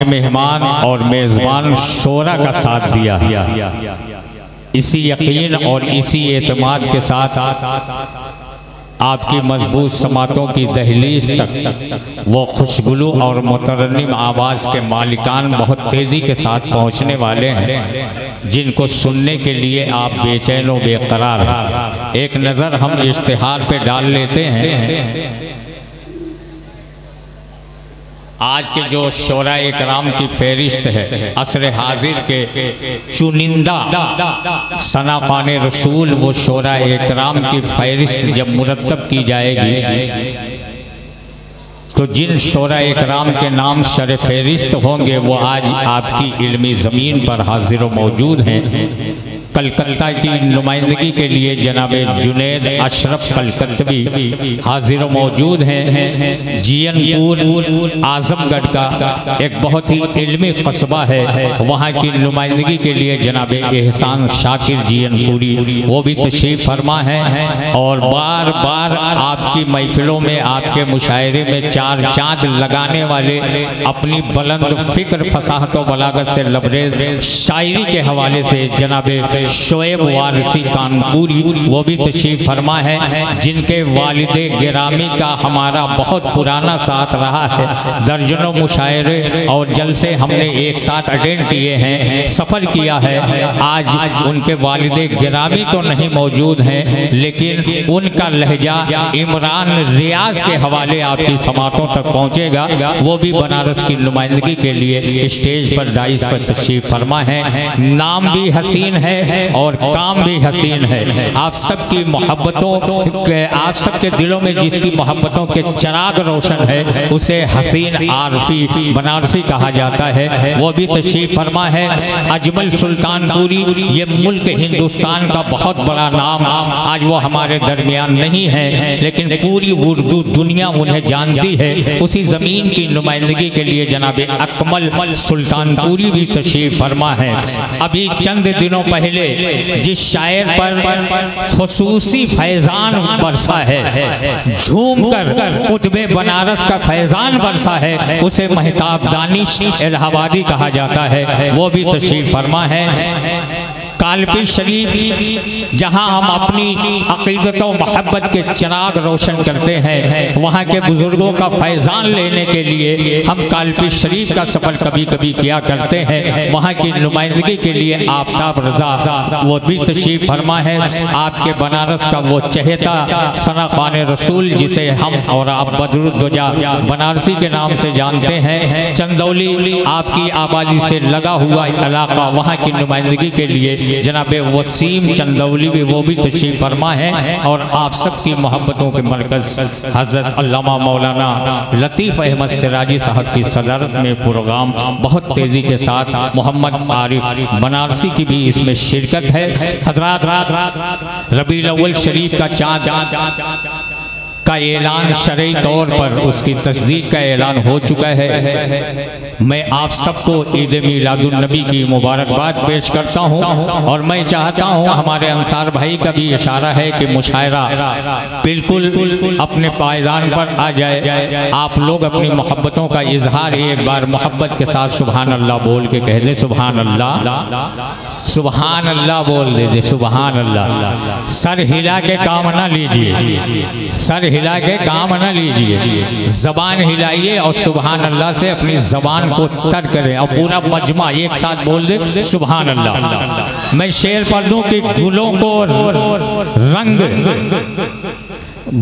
मेहमान और मेज़बान शोरा का साथ दिया। इसी यकीन और इसी एतमाद के साथ आपकी मजबूत समातों की दहलीज तक वो खुशगुलू और मुतरन्निम आवाज़ के मालिकान बहुत तेज़ी के साथ पहुंचने वाले हैं, जिनको सुनने के लिए आप बेचैन व बेकरार हैं। एक नज़र हम इश्तिहार पे डाल लेते हैं। आज के जो शोरा इकराम की फहरिस्त है, असर हाजिर के चुनिंदा सनाफ़ान रसूल, वो शोरा इकराम की फहरिस्त जब मुरतब की जाएगी तो जिन शोरा इकराम के नाम शर फहरिस्त होंगे वो आज आपकी इल्मी ज़मीन पर हाजिर व मौजूद हैं। कलकत्ता की नुमाइंदगी के लिए जनाब जुनैद अशरफ कलकत्तवी हाजिर मौजूद हैं। जीयनपुर आजमगढ़ का एक बहुत ही इल्मी कस्बा है, वहाँ की नुमाइंदगी के लिए जनाब एहसान शाकिर जीयनपुरी वो भी तशरीफ़ फरमा है और बार बार आपकी महफिलों में, आपके मुशायरे में चार चाँद लगाने वाले अपनी बुलंद फ़िक्र फसाहत व बलागत से लबरेज शायरी के हवाले से जनाब शोएब वारसी कानपुरी वो भी तशरीफ़ फरमा है, जिनके वालिदे गिरामी का हमारा बहुत पुराना साथ रहा है। दर्जनों मुशायरे और जलसे हमने एक साथ अटेंड किए हैं, सफ़र किया है। आज उनके वालिदे गिरामी तो नहीं मौजूद हैं, लेकिन उनका लहजा इमरान रियाज के हवाले आपकी समातों तक पहुँचेगा। वो भी बनारस की नुमाइंदगी के लिए स्टेज पर डाइस पर तशरीफ़ फरमा है। नाम भी हसीन है और काम भी हसीन है। आप सबकी मोहब्बतों, आप सबके दिलों में जिसकी मोहब्बतों के चिराग रोशन है उसे हसीन आरफी बनारसी कहा जाता है। वो भी तशरीफ़ फरमा है। अजमल सुल्तानपुरी, ये मुल्क हिंदुस्तान का बहुत बड़ा नाम, आज वो हमारे दरमियान नहीं है, लेकिन पूरी उर्दू दुनिया उन्हें जानती है। उसी ज़मीन की नुमाइंदगी के लिए जनाब अकमल सुल्तानपुरी भी तशरीफ़ फरमा है। अभी चंद दिनों पहले जिस शायर पर खुसूसी फैजान बरसा है, झूम कर कुतुबे बनारस का फैजान बरसा है, उसे महताब दानिश इलाहाबादी कहा जाता है। वो भी तशरीफ़ फरमा है। कालपी शरीफ जहां हम अपनी अक़ीदत व मोहब्बत के चिराग रोशन करते हैं, वहां के बुजुर्गों का फैज़ान लेने के लिए हम कालपी शरीफ का सफ़र कभी कभी किया करते हैं। वहां की नुमाइंदगी के लिए आफ्ताब रज़ा वो भी तशरीफ़ फरमा है। आपके बनारस का वो चहेता सनाफ़ान रसूल, जिसे हम और आप बदरुद्दोजा बनारसी के नाम से जानते हैं, चंदौली आपकी आबादी से लगा हुआ इलाका, वहाँ की नुमाइंदगी के लिए जनाब वसीम चंदौली भी वो भी तशरीफ़ फरमा है। और आप सबकी मोहब्बतों के मरकज़ हज़रत अल्लामा मौलाना लतीफ़ अहमद सिराजी साहब की सदारत में प्रोग्राम बहुत तेज़ी के साथ मोहम्मद आरिफ बनारसी की भी इसमें शिरकत है। हज़रात रबीउल अव्वल शरीफ का चाँद का ऐलान शरई तौर पर उसकी तस्दीक का ऐलान हो चुका है। मैं आप सबको ईद मिलादुन नबी की मुबारकबाद पेश करता हूं और मैं चाहता हूं, हमारे अंसार भाई का भी इशारा है कि मुशायरा बिल्कुल अपने पायदान पर आ जाए। आप लोग अपनी मोहब्बतों का इजहार एक बार मोहब्बत के साथ सुबहान अल्लाह बोल के कह दे। सुबहान अल्लाह, सुबहान अल्लाह बोल दे, सुबहान अल्लाह। सर हिला के काम ना लीजिए, सर हिला के काम ना लीजिए, जबान हिलाइए और सुबहान अल्लाह से अपनी जबान को तर करें और पूरा मजमा एक साथ बोल दे सुबहान अल्लाह। मैं शेर पढ़ दूं कि गुलों को रंग,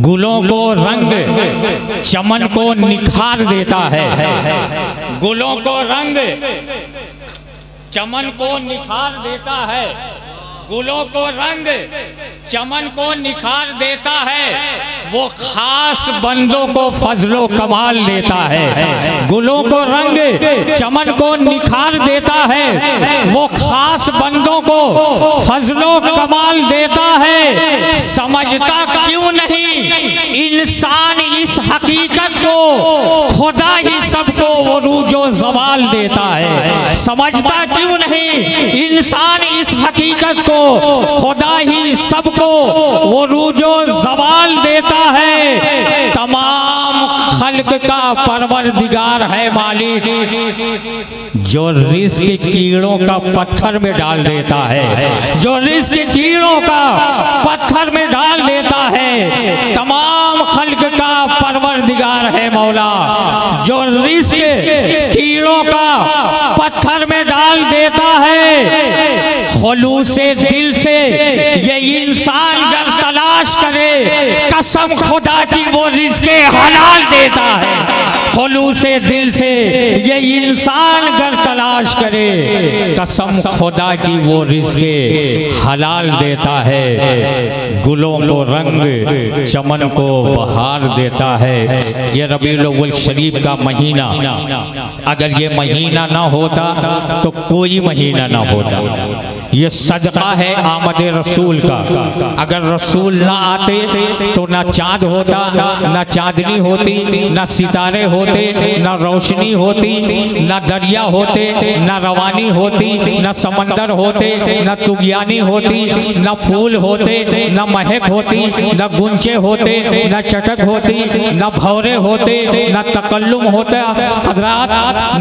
गुलों को रंग चमन को निखार देता है, गुलों को रंग चमन को निखार देता है, गुलों को रंग चमन को निखार देता है, वो खास बंदों को फजलो कमाल देता है। गुलों को रंग चमन को निखार देता है, वो खास बंदों को फजलो कमाल देता है। समझता क्यों नहीं इंसान इस हकीकत को, खुदा ही सबको उरूजो ज़वाल देता है। समझता क्यों नहीं इंसान इस हकीकत को, खुदा ही सबको उरूजो ज़वाल देता है। तमाम खल्क का परवरदिगार है मालिक, जो रिज़्क़ कीड़ों का पत्थर में डाल देता है, जो रिज़्क़ कीड़ों का पत्थर में डाल देता है। तमाम खल्क का परवरदिगार है मौला, जो रिज़्क़ कीड़ों का पत्थर में डाल देता है। खुलूसे दिल से ये इंसान अगर तलाश करे, कसम खुदा की वो रिज़्क़ हलाल देता है। खुलूसे दिल से ये इंसान अगर तलाश करे, कसम खुदा की वो रिज़्क़ हलाल देता है। गुलों को रंग, चमन को बहार देता है। ये रबीउल अव्वल शरीफ का महीना, अगर ये महीना ना होता तो कोई महीना ना होता। ये सदका है आमद रसूल का। अगर रसूल ना आते तो ना चाँद होता, ना चांदनी होती, ना सितारे होते, ना रोशनी होती, ना दरिया होते, ना रवानी होती, ना समंदर होते, ना तुगियानी होती, ना फूल होते, ना महक होती, ना गुंचे होते, ना चटक होती, ना भौरे होते, ना तकल्लुम होता हजरात,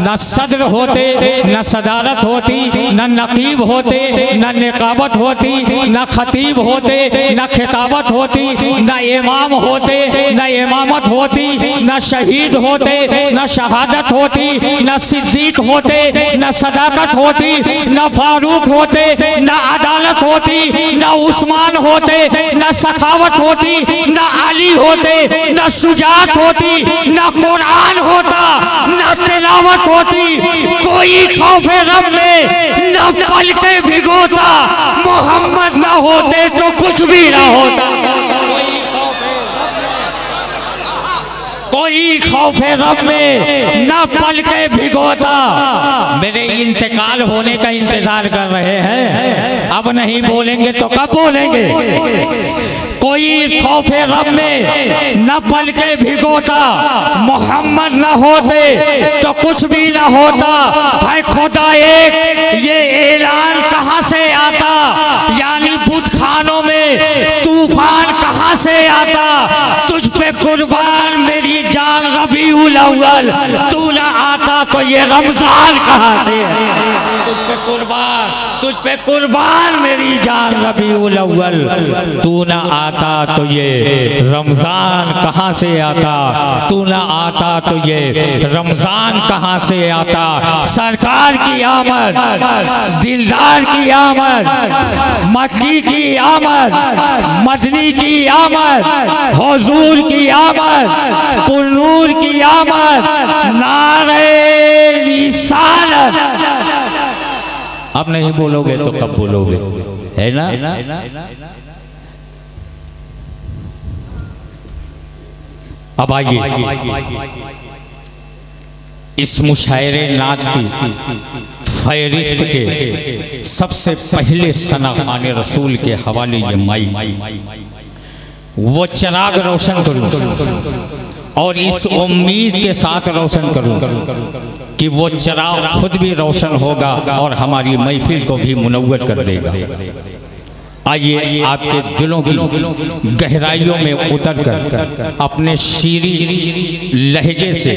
ना सदर होते, ना सदारत होती, ना नकीब होते, ना निकाबत होती, ना खतीब होते, ना खिताबत होती, ना इमाम होते, ना इमामत होती, ना शहीद होते, ना शहादत होती, ना सिद्दीक होते, ना सदाकत होती, ना फारूक होते, ना अदालत होती, ना उस्मान होते, ना सखावत होती, ना अली होते, ना सुजात होती, ना कुरान होता, ना तिलावत होती। कोई खौफे रब में ना पलके भिगोता, मोहम्मद ना होते तो कुछ भी ना होता। कोई खौफे रब में ना पलके भिगोता। मेरे इंतकाल होने का इंतजार कर रहे हैं, अब नहीं बोलेंगे तो कब बोलेंगे। कोई खौफे रब में न पलके भिगोता, मोहम्मद न होते तो कुछ भी न होता। है खुदा एक, ये ऐलान कहाँ से आता, यानी बुत खानों में तूफान कहाँ से आता। तुझ पे कुर्बान मेरी जान रबीउल अव्वल, तू न आता तो ये रमजान कहाँ से है। तुझ पे कुर्बान मेरी जान रबीउल अव्वल, तू न आता तो ये रमजान कहाँ से आता। तू न आता तो ये रमजान कहाँ से आता। सरकार की आमद, दिलदार की आमद, मक्की की आमद, मदनी की आमद, हुजूर की आमद, पुरनूर की आमद, नारे रिसालत। अब नहीं बोलोगे तो कब बोलोगे, है ना। अब आइए इस मुशायरे नात की फहरिस्त के सबसे पहले सनाखाने रसूल के हवाले ये माई वो चिराग रोशन करूं और इस उम्मीद के साथ रोशन करूं कि वो चिराग खुद भी रोशन होगा और हमारी महफिल को भी मुनव्वर कर देगा। आइए आपके दिलों की गहराइयों में उतर कर अपने शीरी लहजे से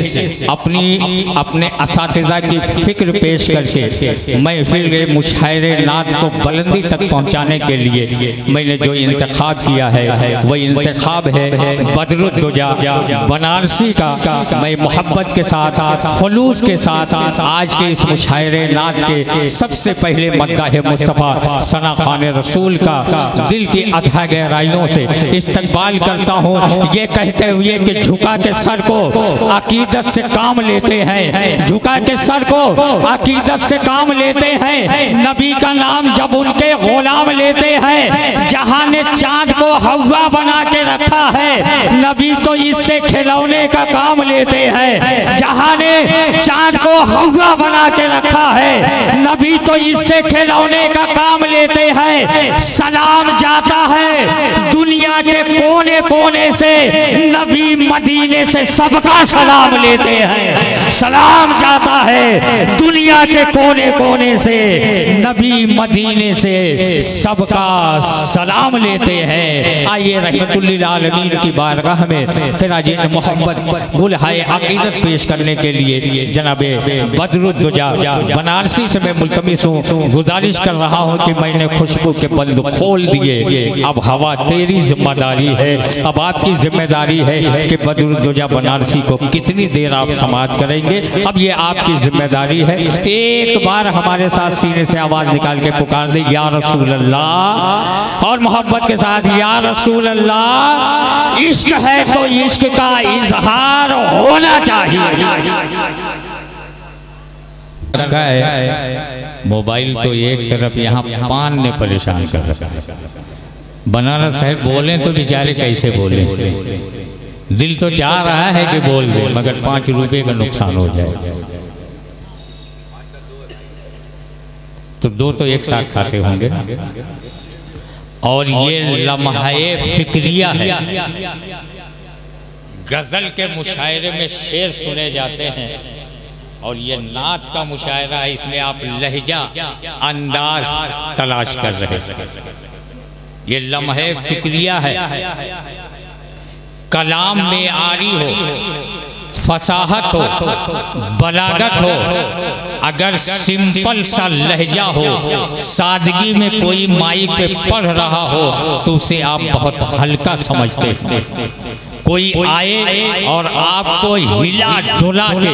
अपने असातिज़ा की फिक्र पेश करके महफिल के मुशायरे नात को बुलंदी तक पहुंचाने के लिए मैंने जो इंतखाब किया है वह इंतखाब है बदरुद्दुजा बनारसी का। मैं मोहब्बत के साथ खुलूस के साथ आज के इस मुशायरे नात के सबसे पहले मद्दाह मुस्तफ़ा सना खाने रसूल का दिल की अथाह गहराइयों से इस्तकबाल करता हूँ, ये कहते हुए कि झुका के सर को अकीदत से काम लेते हैं, झुका के सर को अकीदत से काम लेते हैं। नबी का नाम जब उनके गुलाम लेते हैं, जहाँ ने चाँद को हवा बना के रखा है, नबी तो इससे खिलौने का काम लेते हैं। जहाँ ने चाँद को हवा बना के रखा है, नबी तो इससे खिलौने का काम लेते हैं। सलाम जाता है दुनिया के कोने कोने से, नबी मदीने से सबका सलाम लेते हैं। सलाम जाता है दुनिया के कोने कोने से, नबी मदीने से सबका सलाम लेते हैं। आइए रहमतुल्लिल आलमीन की बारगाह में खिराजीन मोहम्मद गुलहाए अकीदत पेश करने के लिए जनाबे बदरुद्दुजा बनारसी से मैं मुल्तमिस हूँ, गुजारिश कर रहा हूँ कि मैंने खुशबू के बंद खोल दिए, अब हवा तेरी जिम्मेदारी है, अब आपकी जिम्मेदारी है कि बदरुद्दुजा बनारसी को कितनी देर आप समाअत करेंगे, अब ये आपकी जिम्मेदारी है। एक बार हमारे साथ सीने से आवाज निकाल के पुकार दे या रसूल अल्लाह, और मोहब्बत के साथ या रसूल अल्लाह। इश्क है तो इश्क का इजहार होना चाहिए। मोबाइल तो एक तरफ यहाँ पान ने परेशान कर रखा है। बनारस साहब बोले तो बेचारे कैसे बोले, दिल तो चाह रहा है कि बोल दे मगर 5 रुपए का नुकसान हो जाए, तो 2 तो एक साथ खाते होंगे। और ये लम्हाए फिक्रिया है, गजल के मुशायरे में शेर सुने जाते हैं और ये नात का मुशायरा है, इसमें आप लहजा अंदाज तलाश कर रहे हैं। ये लम्हे फिक्रिया है, कलाम में आरी हो, फसाहत हो, बलागत हो, अगर सिंपल सा लहजा हो, सादगी में कोई माइक पे पढ़ रहा हो तो उसे आप बहुत हल्का समझते हैं। कोई आए और आपको हिला डुला के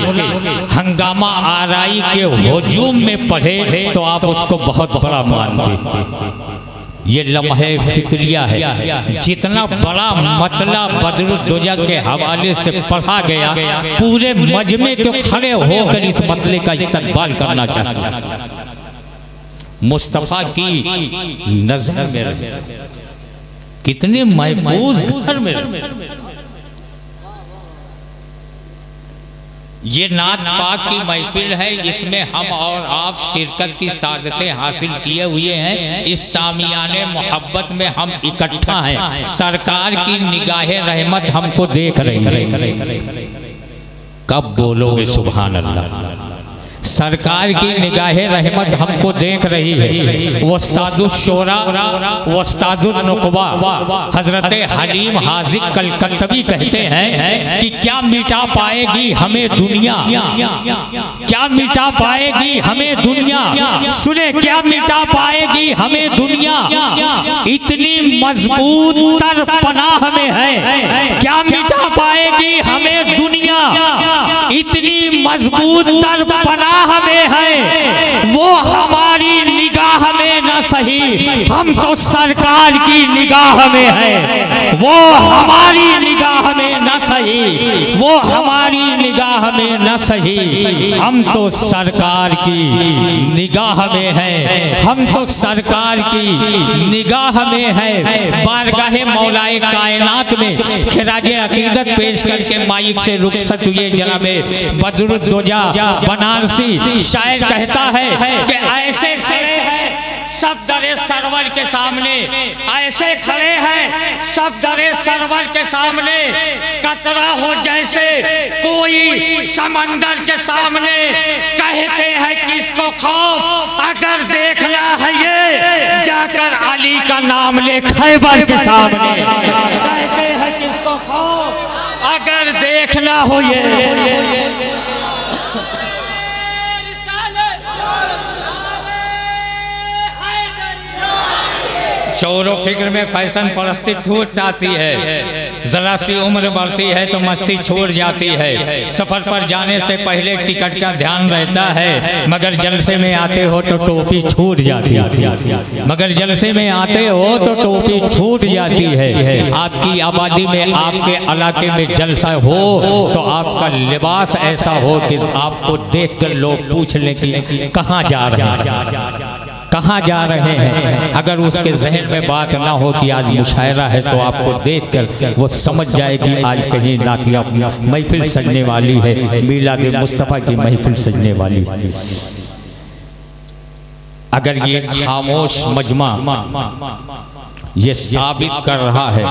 हंगामा आराई के हुजूम में पढ़े तो आप उसको बहुत बड़ा मानते। ये लम्हे फिक्रिया है, जितना बड़ा मतला बदरुद्दुजा के हवाले से पढ़ा गया, पूरे मजमे के खड़े होकर इस मतले का इस्तकबाल करना चाहिए। मुस्तफा की नजर में रहे, कितने महफूज घर में रहे। ये नात पाक की महफिल है, इसमें हम और आप शिरकत की सादतें हासिल किए हुए हैं। इस सामियाने मोहब्बत में हम इकट्ठा हैं। सरकार की निगाहे रहमत हमको देख रही है। कब बोलोगे सुभान अल्लाह? सरकार की निगाहे रहमत हमको देख रही है। वस्तादुल शोरा वस्तादुल नुकबा हजरत हलीम हाजिक कलकत्तवी कहते हैं कि क्या मिटा पाएगी हमें दुनिया, क्या मिटा पाएगी हमें दुनिया, सुने क्या मिटा पाएगी हमें दुनिया, इतनी मजबूत तर पनाह में है। क्या मिटा पाएगी हमें दुनिया, इतनी मजबूत तर पनाह में है। वो हमारी निगाह में न सही, हम तो सरकार की निगाह में है। वो हमारी निगाह में न सही, वो हमारी निगाह में न सही, हम तो सरकार की निगाह में है। हम तो सरकार की निगाह में है। बारगाहे मौलाए कायनात में खिराजे अकीदत पेश करके माइक से रुखसत हुए जनाबे बदरुद्दुजा बनारसी शायर कहता है कि ऐसे खड़े हैं सब दरे सरवर के सामने, ऐसे खड़े हैं सब दरे सरवर के सामने, कतरा हो जैसे कोई समंदर के सामने। कहते हैं किसको खौफ, अगर देखना है ये जाकर अली का नाम ले खैबर के सामने। कहते हैं किसको खौफ, अगर देखना हो ये। शौर व फिक्र में फैशन परस्ती छूट जाती है, जरा सी उम्र बढ़ती है तो मस्ती छूट जाती है। सफर पर जाने से पहले टिकट का ध्यान रहता है, मगर जलसे में आते हो तो टोपी छूट जाती है। मगर जलसे में आते हो तो टोपी छूट जाती है। आपकी आबादी में आपके इलाके में जलसा हो तो आपका लिबास ऐसा हो कि आपको देखकर लोग पूछ लें कि कहाँ जा रहे हैं, कहाँ जा रहे हैं। अगर उसके जहन में बात ना हो कि आज मुशायरा है तो आपको देखकर वो समझ जाए कि आज कहीं नातिया महफिल सजने वाली है, मीलाद मुस्तफ़ा की महफिल सजने वाली है। अगर ये खामोश मजमा ये साबित कर रहा है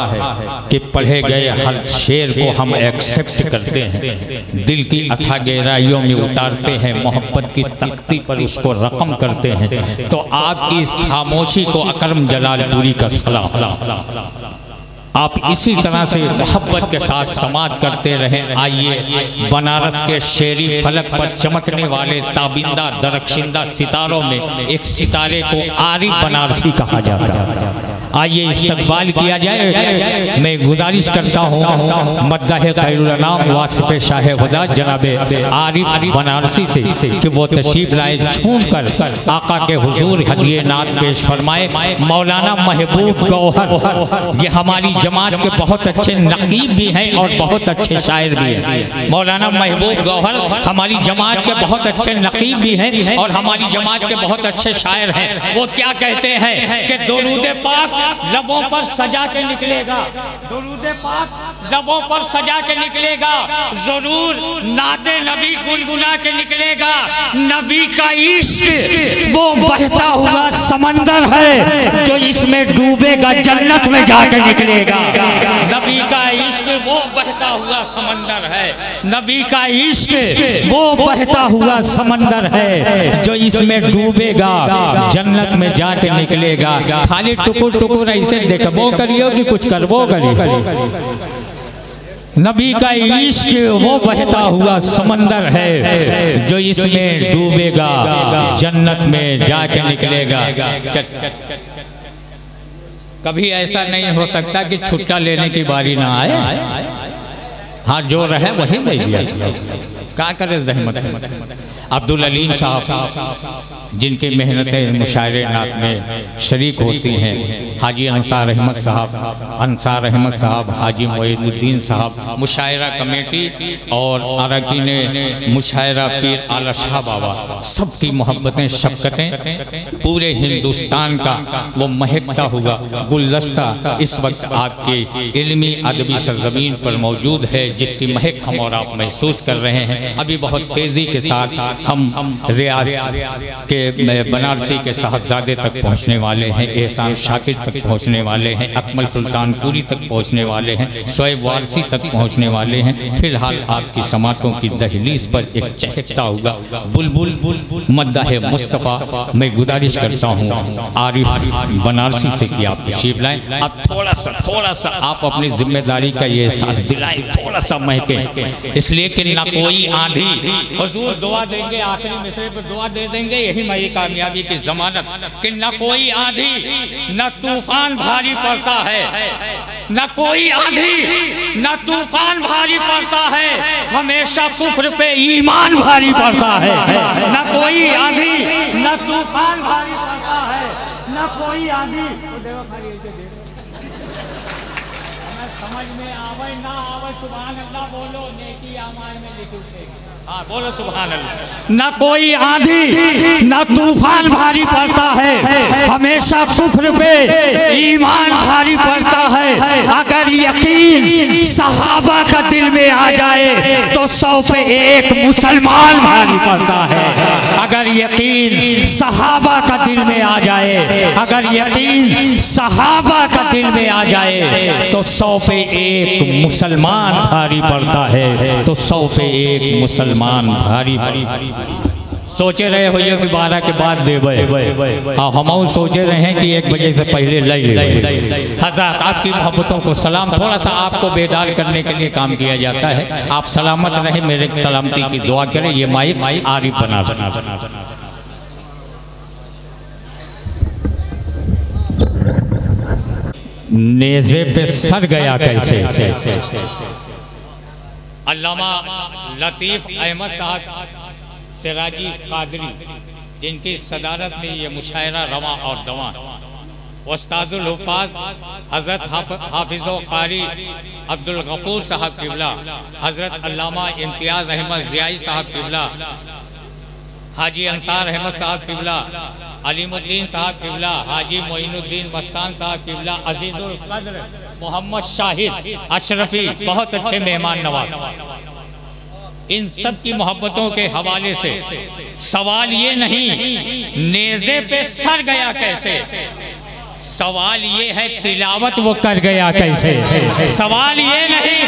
कि पढ़े गए हर शेर को हम एक्सेप्ट करते हैं, दिल की अथाह गहराइयों में उतारते हैं, मोहब्बत की तख्ती पर उसको रकम करते हैं, तो आपकी इस खामोशी को अकरम जलालपुरी का सलाम। आप इसी तरह से मोहब्बत के साथ समात करते रहें। आइए बनारस के शेरी फलक पर चमकने वाले ताबिंदा दरख्शिंदा सितारों में एक सितारे को आरिफ बनारसी कहा जाता है। आइए इस्तकबाल किया जाए। मैं गुजारिश करता हूँ मद्दाह खैरुल अनाम वासिफ शाह खुदा जनाब आरिफ बनारसी से कि वो तशरीफ लाए, झूम कर आका के हुजूर हदिये नात पेश फरमाए। मौलाना महबूब गौहर ये हमारी जमात के बहुत अच्छे नकीब भी हैं और बहुत अच्छे शायर भी हैं। मौलाना महबूब गौहर हमारी जमात के बहुत अच्छे नकीब भी हैं और हमारी जमात के बहुत अच्छे शायर हैं। वो क्या कहते हैं कि दुरूद पाक लबों पर सजा के निकलेगा, दुरूद पाक लबों पर सजा के निकलेगा, जरूर नाते नबी गुनगुना के निकलेगा। नबी का इश्क वो बहता हुआ समंदर है जो इसमें डूबेगा जन्नत में जाके निकलेगा। नबी का इश्क वो बहता हुआ समंदर है, नबी का इश्क वो बहता हुआ समंदर है जो इसमें डूबेगा जन्नत में जाके निकलेगा। खाली टुकुर टुकुर ऐसे देखबो करियो कि कुछ करबो करियो। नबी का इश्क वो बहता हुआ समंदर है जो इसमें डूबेगा जन्नत में जाके निकलेगा। कभी ऐसा नहीं हो सकता कि छुट्टा लेने की बारी ना आए। हाँ जो रहे वही दे दिया, क्या करे जहमत। अब्दुल अलीम साहब जिनकी मेहनतें मुशायरे नात में शरीक होती हैं, हाजी अंसार अहमद साहब, हाजी मोइनुद्दीन साहब, मुशायरा कमेटी और अरकान मुशायरा पीर आला शाह बाबा, सबकी मोहब्बतें शफ़क़तें पूरे हिंदुस्तान का वो महकता हुआ गुलदस्ता इस वक्त आपके इल्मी अदबी सरजमीन पर मौजूद है, जिसकी महक हम और आप महसूस कर रहे हैं। अभी बहुत तेज़ी के साथ हम रियाज के बनारसी के साहबजादे तक पहुँचने वाले हैं, एहसान शाकिर तक पहुँचने वाले हैं, अकमल सुल्तानपुरी तक पहुँचने वाले हैं, शोएब वारसी तक पहुँचने वाले हैं। फिलहाल आपकी समातों की दहलीज पर एक चहकता हुआ बुलबुल मद्दाह मुस्तफ़ा मैं गुजारिश करता हूँ आरिफ बनारसी से कि आप तशरीफ लाएं। अब थोड़ा सा आप अपनी जिम्मेदारी का ये एहसास दिलाएं, थोड़ा सा महके, इसलिए कि ना कोई आंधी, हुजूर दुआ देंगे आखिरी मिसरे पर दुआ दे देंगे, यही मेरी कामयाबी की जमानत कि न कोई आंधी न तूफान भारी पड़ता है, न कोई आंधी न तूफान भारी पड़ता है, हमेशा कुफ्र पे ईमान भारी पड़ता है। न कोई आंधी न तूफान भारी पड़ता है, न कोई आंधी समझ में आवे ना आवे सुभान अल्लाह बोलो, नेकी आमाल में लिखी। हाँ बोलो सुभान अल्लाह। न कोई आंधी न तूफान भारी पड़ता है, हमेशा कुफ्र पे ईमान भारी पड़ता है। अगर यकीन सहाबा का दिल में आ जाए तो 100 पे 1 मुसलमान भारी पड़ता है। अगर यकीन सहाबा का दिल में आ जाए, अगर यकीन सहाबा का दिल में आ जाए तो 100 पे 1 मुसलमान भारी पड़ता है, तो 100 पे 1 मुसलमान भारी। सोचे रहे हो कि 12 के बाद देवे, हम सोचे रहे हैं कि 1 बजे से पहले ले हज़रत आपकी मोहब्बतों को सलाम। थोड़ा सा आपको बेदार करने के लिए काम किया जाता है। आप सलामत रहे, मेरे सलामती की दुआ करें। ये माइक आरिफ बनारसी। नेज़े पे सर गया कैसे, अल्लामा लतीफ़ अहमद साहब सिराजी कादरी जिनकी सदारत में ये मुशायरा रवा और दवा, उस्ताजुल हुफ़ाज़ हज़रत हाफिज़ो क़ारी अब्दुल गफ़ूर साहब क़िबला, हज़रत अल्लामा इम्तियाज़ अहमद ज़ियाई साहब क़िबला, हाजी अंसार अहमद साहब क़िबला, अलीमुद्दीन साहब क़िबला, हाजी मोइनुद्दीन मस्तान साहब क़िबला, अज़ीज़ुल क़द्र मोहम्मद शाहिद अशरफी, बहुत अच्छे मेहमान नवाज। इन सब की मोहब्बतों के हवाले से सवाल ये नहीं नेज़े पे सर गया कैसे, सवाल ये है तिलावत वो कर गया कैसे। सवाल ये नहीं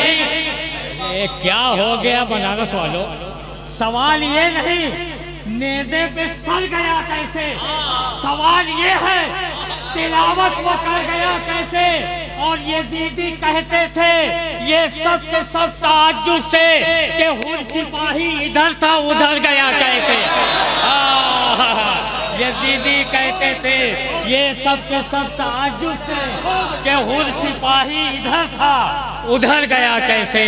ये क्या हो गया बनारस वालों, सवाल ये नहीं नेज़े पे सर गया कैसे, सवाल ये है तिलावत वो कर गया कैसे। और यजीदी कहते थे ये सब के सब ताज्जुब से कि हुर सिपाही इधर था उधर गया कैसे। यजीदी कहते थे ये सब के सब ताज्जुब से कि हुर सिपाही इधर था उधर गया कैसे,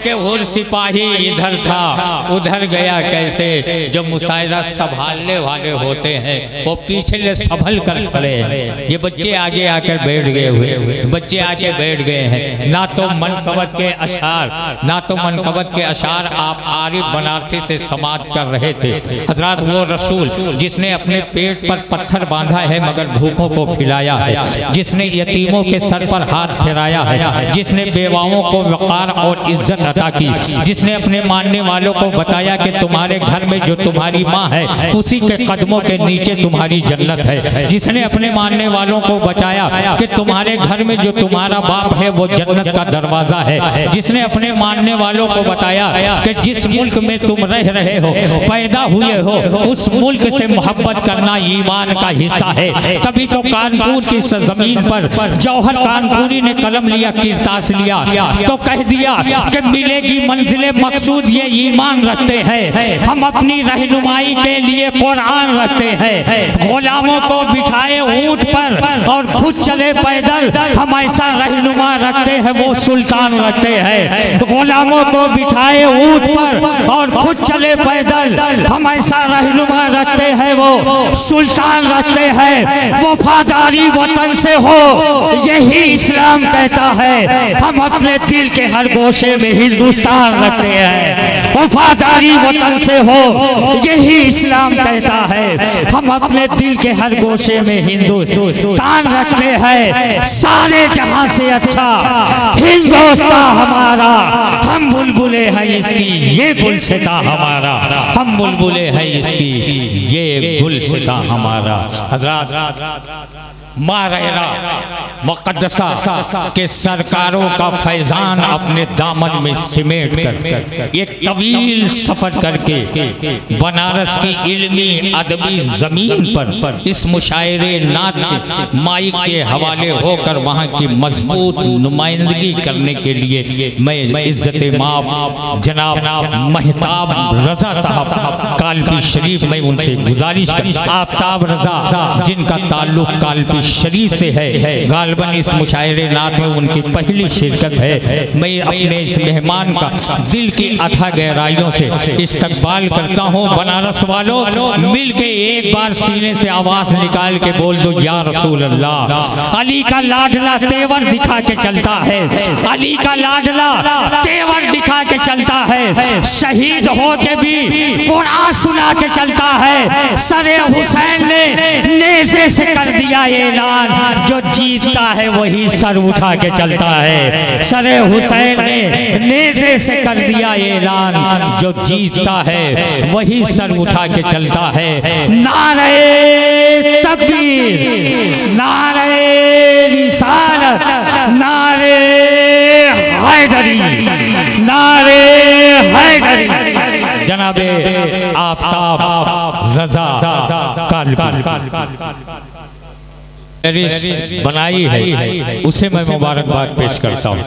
कि हुर सिपाही इधर था उधर गया कैसे। जो मुशायरा संभालने वाले होते हैं वो पीछे संभल कर खड़े हैं, ये बच्चे आगे आकर बैठ गए हुए, बच्चे आके बैठ गए हैं। ना तो मनकबत के अशार, ना तो मनकबत के अशार आप आरिफ बनारसी से समाप्त कर रहे थे। हजरत वो रसूल जिसने अपने पेट पर पत्थर बांधा है मगर भूखों को खिलाया है, जिसने यतीमों के सर पर हाथ फेराया है, जिसने बेवाओं को वक़ार और इज्जत अता की, जिसने अपने मानने वालों को बताया कि तुम्हारे घर में जो तुम्हारी माँ है उसी के कदमों के नीचे तुम्हारी जन्नत है, जिसने अपने मानने वालों को बचाया कि तुम्हारे घर में जो तुम्हारा बाप है वो जन्नत का दरवाजा है, जिसने अपने मानने वालों को बताया कि जिस मुल्क में तुम रह रहे हो पैदा हुए हो उस मुल्क से मोहब्बत करना ईमान का हिस्सा है। तभी तो कानपुर की जमीन पर जौहर कानपुरी ने कलम लिया, किरतास लिया तो कह दिया कि मिलेगी मंजिले मकसूद ये ईमान रखते हैं, हम अपनी रहनुमाई के लिए कुरान रखते हैं। गुलामों को बिठाए ऊंट पर और खुद चले पैदल, हम ऐसा रहनुमा रखते हैं वो सुल्तान रखते हैं। गुलामों को बिठाए ऊंट पर और खुद चले पैदल, हम ऐसा रहनुमा रखते हैं वो सुल्तान रखते हैं। वफादारी वतन से हो यही इस्लाम कहता है, हम अपने दिल के हर गोशे में हिंदुस्तान रखते हैं। वफादारी वतन से हो यही इस्लाम कहता है, हम अपने दिल के हर गोशे में हिंदुस्तान रखते हैं। सारे जहां से अच्छा हिंदुस्तान हमारा, हम बुलबुले हैं इसकी ये गुलसिता हमारा, हम बुलबुले हैं इसकी ये गुलसिता हमारा। हज़रात मारेरा मुक़द्दसा के सरकारों का फैजान अपने दामन में सिमेट कर एक तवील सफर करके बनारस की इल्मी अदबी जमीन पर इस मुशायरे नात में माइक के हवाले होकर वहाँ की मजबूत नुमाइंदगी करने के लिए मैं इज्जत माब जनाब महताब रजा साहब कालपी शरीफ में उनसे गुजारिश कर, आफ्ताब रजा जिनका ताल्लुक कालपी शरीफ से है, गालबन इस मुशायरे नात में उनकी पहली शिरकत है। मैं अपने इस मेहमान का दिल की अथाह गहराइयों से इस्तकबाल करता हूँ। बनारस वालों मिल के एक बार सीने से आवाज निकाल के बोल दो या रसूल अल्लाह। अली का लाडला तेवर दिखा के चलता है, अली का लाडला तेवर दिखा के चलता है, शहीद हो के भी कुरान सुना के चलता है। सरे हुसैन ने नेज़े से कर दिया ऐलान, जो जीतता है वही सर उठा के चलता है। सरे हुसैन ने नेज़े से कर दिया ऐलान, जो जीतता है वही सर उठा के चलता है। नारे तकबीर, नारे रिसालत, नारे हैदरी, नारे हैदरी। जनाबे आफ्ताब रजा कालपी बनाई है उसे मैं मुबारकबाद पेश करता हूँ।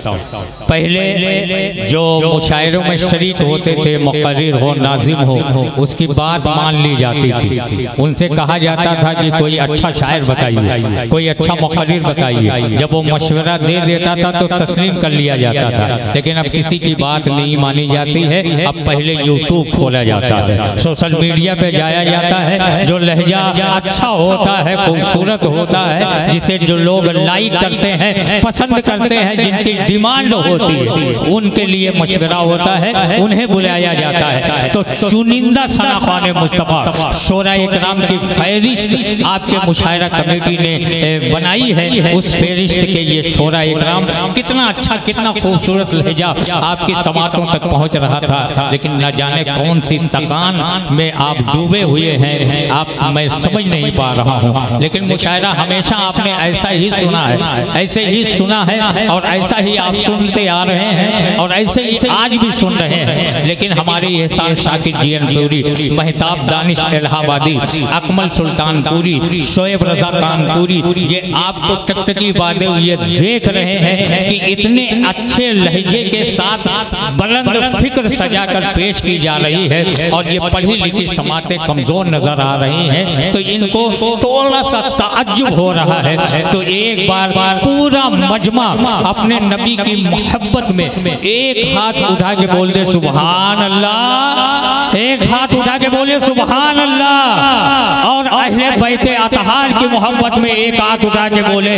पहले जो मुशायरों में शरीक होते थे मुक़र्रिर हो नाजिम हो उसकी बात मान ली जाती थी, उनसे कहा जाता था कि कोई अच्छा शायर बताइए, कोई अच्छा मुक़र्रिर बताइए। जब वो मशवरा दे देता था तो तस्लीम कर लिया जाता था। लेकिन अब किसी की बात नहीं मानी जाती है, अब पहले यूट्यूब खोला जाता है, सोशल मीडिया पे जाया जाता है। जो लहजा अच्छा होता है खूबसूरत होता है है, जिसे जो लोग लाइक करते हैं, पसंद करते हैं, जिनकी डिमांड होती है, उनके लिए मशवरा होता है, उन्हें बुलाया जाता है। तो चुनिंदा सनाखाने मुस्तफ़ा शोरा इकराम की फहरिस्त आपके मुशायरा कमेटी ने बनाई है। उस फहरिस्त के ये शोरा इकराम कितना अच्छा, कितना खूबसूरत लहजा आपकी समातों तक पहुंच रहा था, लेकिन न जाने कौन सी तकान में आप डूबे हुए हैं, आप मैं समझ नहीं पा रहा हूं। लेकिन मुशायरा हमेशा आपने ऐसा ही सुना है, ऐसे ही सुना है और ऐसा ही आप सुनते आ रहे हैं और ऐसे ही आज भी सुन रहे हैं। लेकिन हमारे एहसान शाकिर जीएनपुरी, महताब दानिश इलाहाबादी, अकमल सुल्तानपुरी, शोएब रजा कानपुरी, ये आपको टकटकी बातें ये देख रहे हैं कि इतने अच्छे लहजे के साथ बुलंद फिक्र सजाकर पेश की जा रही है और ये पढ़ी लिखी समातें कमजोर नजर आ रही हैं, तो इनको थोड़ा सा ताज्जुब हो रहा है। तो एक बार पूरा मजमा अपने नबी की मोहब्बत में एक हाथ उठा के बोल दे सुभान अल्लाह, एक हाथ उठा के बोले सुभान अल्लाह, और अहले बैते अतहार की मोहब्बत में एक हाथ उठा के बोले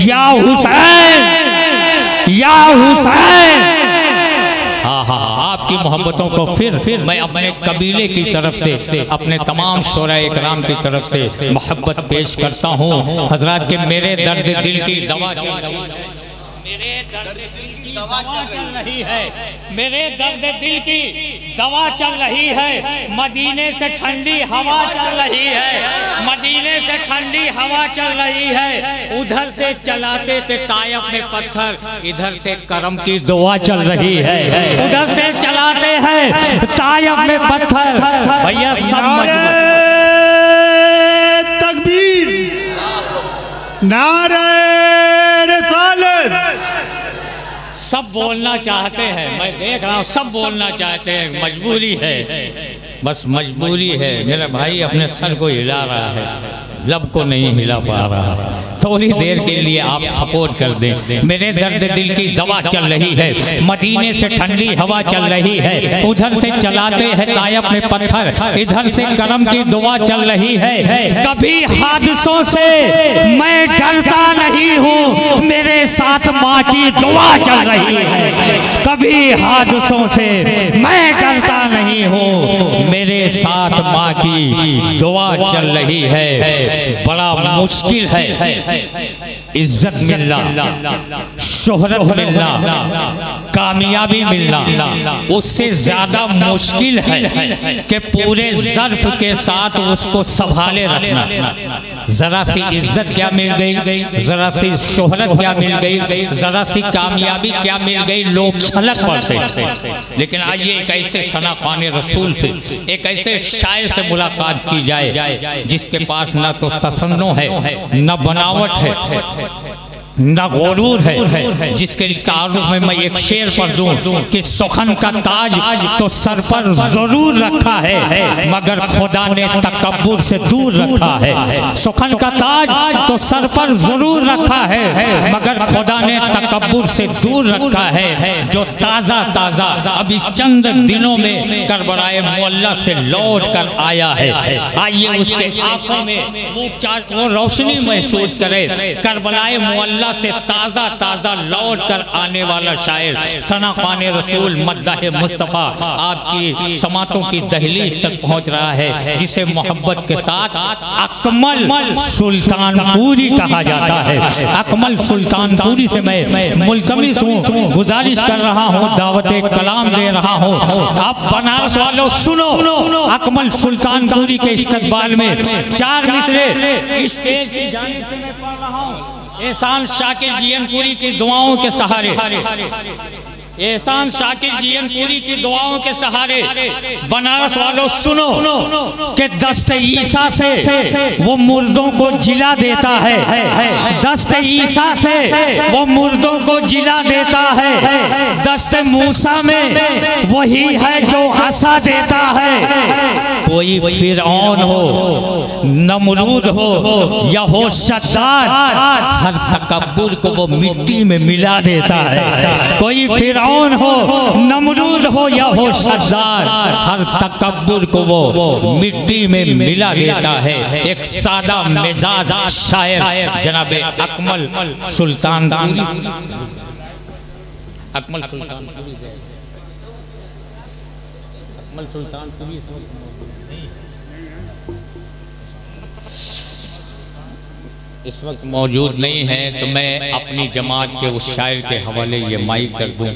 या हुसैन, या हुसैन। हाँ हाँ, आपकी मोहब्बतों को फिर मैं अपने कबीले की तरफ से, अपने तमाम शोरा इकराम की तरफ से मोहब्बत पेश करता हूँ। हजरात के मेरे दर्द दिल की दवा, मेरे दर्द दिल की दवा चल रही है, मेरे दर्द दिल की दवा चल रही है, मदीने से ठंडी हवा चल रही है, मदीने से ठंडी हवा चल रही है। उधर से चलाते थे तायफ में पत्थर, इधर से करम की दुआ चल रही है, उधर से चलाते हैं तायफ में पत्थर। भैया सब तकबीर, नारे सब बोलना चाहते हैं, मैं देख रहा हूँ सब बोलना चाहते हैं, मजबूरी है, बस मजबूरी है। मेरा भाई अपने सर को हिला रहा है, लब को नहीं हिला पा रहा। थोड़ी देर के लिए आप सपोर्ट कर दें। मेरे दर्द दिल की दवा चल रही है, मदीने से ठंडी हवा चल रही है, उधर से चलाते हैं तायफ में पत्थर, इधर से करम की दुआ चल रही है। कभी हादसों से मैं डरता नहीं हूँ, मेरे साथ माँ की दुआ चल रही है। कभी हादसों से मैं डरता नहीं हूँ, मेरे साथ माँ की दुआ चल रही है। बड़ा मुश्किल है इज्जत मिलना, शोहरत मिलना, कामयाबी मिलना, उससे ज्यादा मुश्किल है कि पूरे ज़र्फ़ के साथ उसको संभाले रखना। जरा सी इज्जत क्या मिल गई, जरा सी शोहरत क्या मिल गई, जरा सी कामयाबी क्या मिल गई, लोग छलक पड़ते। लेकिन आइए एक ऐसे सनाखाने रसूल से, एक ऐसे शायर से मुलाकात की जाए जिसके पास न तो तसन्नो है, न बनावट है, न गुरूर है, जिसके तारुफ में मैं एक शेर पढ़ दूं कि सुखन का ताज तो सर पर जरूर रखा है, मगर खुदा ने तकब्बुर से दूर रखा है। सुखन का ताज तो सर पर जरूर रखा है, मगर खुदा ने तकब्बुर से दूर रखा है। जो ताज़ा ताज़ा अभी चंद दिनों में करबलाए मुअल्ला से लौट कर आया है, आइए उसके आंखों में वो रोशनी महसूस करे। करबलाए मुअल्ला से ताज़ा ताज़ा लौट कर आने वाला शायर सनाखाने रसूल मद्दाह मुस्तफ़ा आपकी समातों की दहलीज तक पहुंच रहा है, जिसे मोहब्बत के साथ अकमल सुल्तानपुरी कहा जाता है। अकमल सुल्तानपुरी से मैं मुल्तमिस हूँ, गुजारिश कर रहा हूँ, दावत कलाम दे रहा हूँ। अब बनारस वालों सुनो, अकमल सुल्तानपुरी के इस्तकबाल में 4 मिसरे स्टेज की जानिब से मैं पढ़ रहा हूँ। एहसान शाकिर जीएनपुरी की दुआओं के सहारे, एहसान शाकिर जीएनपुरी की दुआओं के सहारे बनारस वालों सुनो कि दस्त ईसा से वो मुर्दों को जिला देता है, दस्त ईसा से वो मुर्दों को जिला देता है, दस्त मूसा में वही है जो हंसा देता है। कोई फिरौन हो, नमरूद हो या हो शद्दाद, हर तकब्बुर को वो मिट्टी में मिला देता है। कोई फिरौन फिरौन हो, नमरूद हो या हो सज्जार, हर तकब्बुर को वो मिट्टी में मिला देता है। एक सादा मिजाज शायर जनाब अकमल सुल्तान इस वक्त मौजूद नहीं है, तो मैं अपनी जमात के उस शायर के हवाले ये माइक कर दूं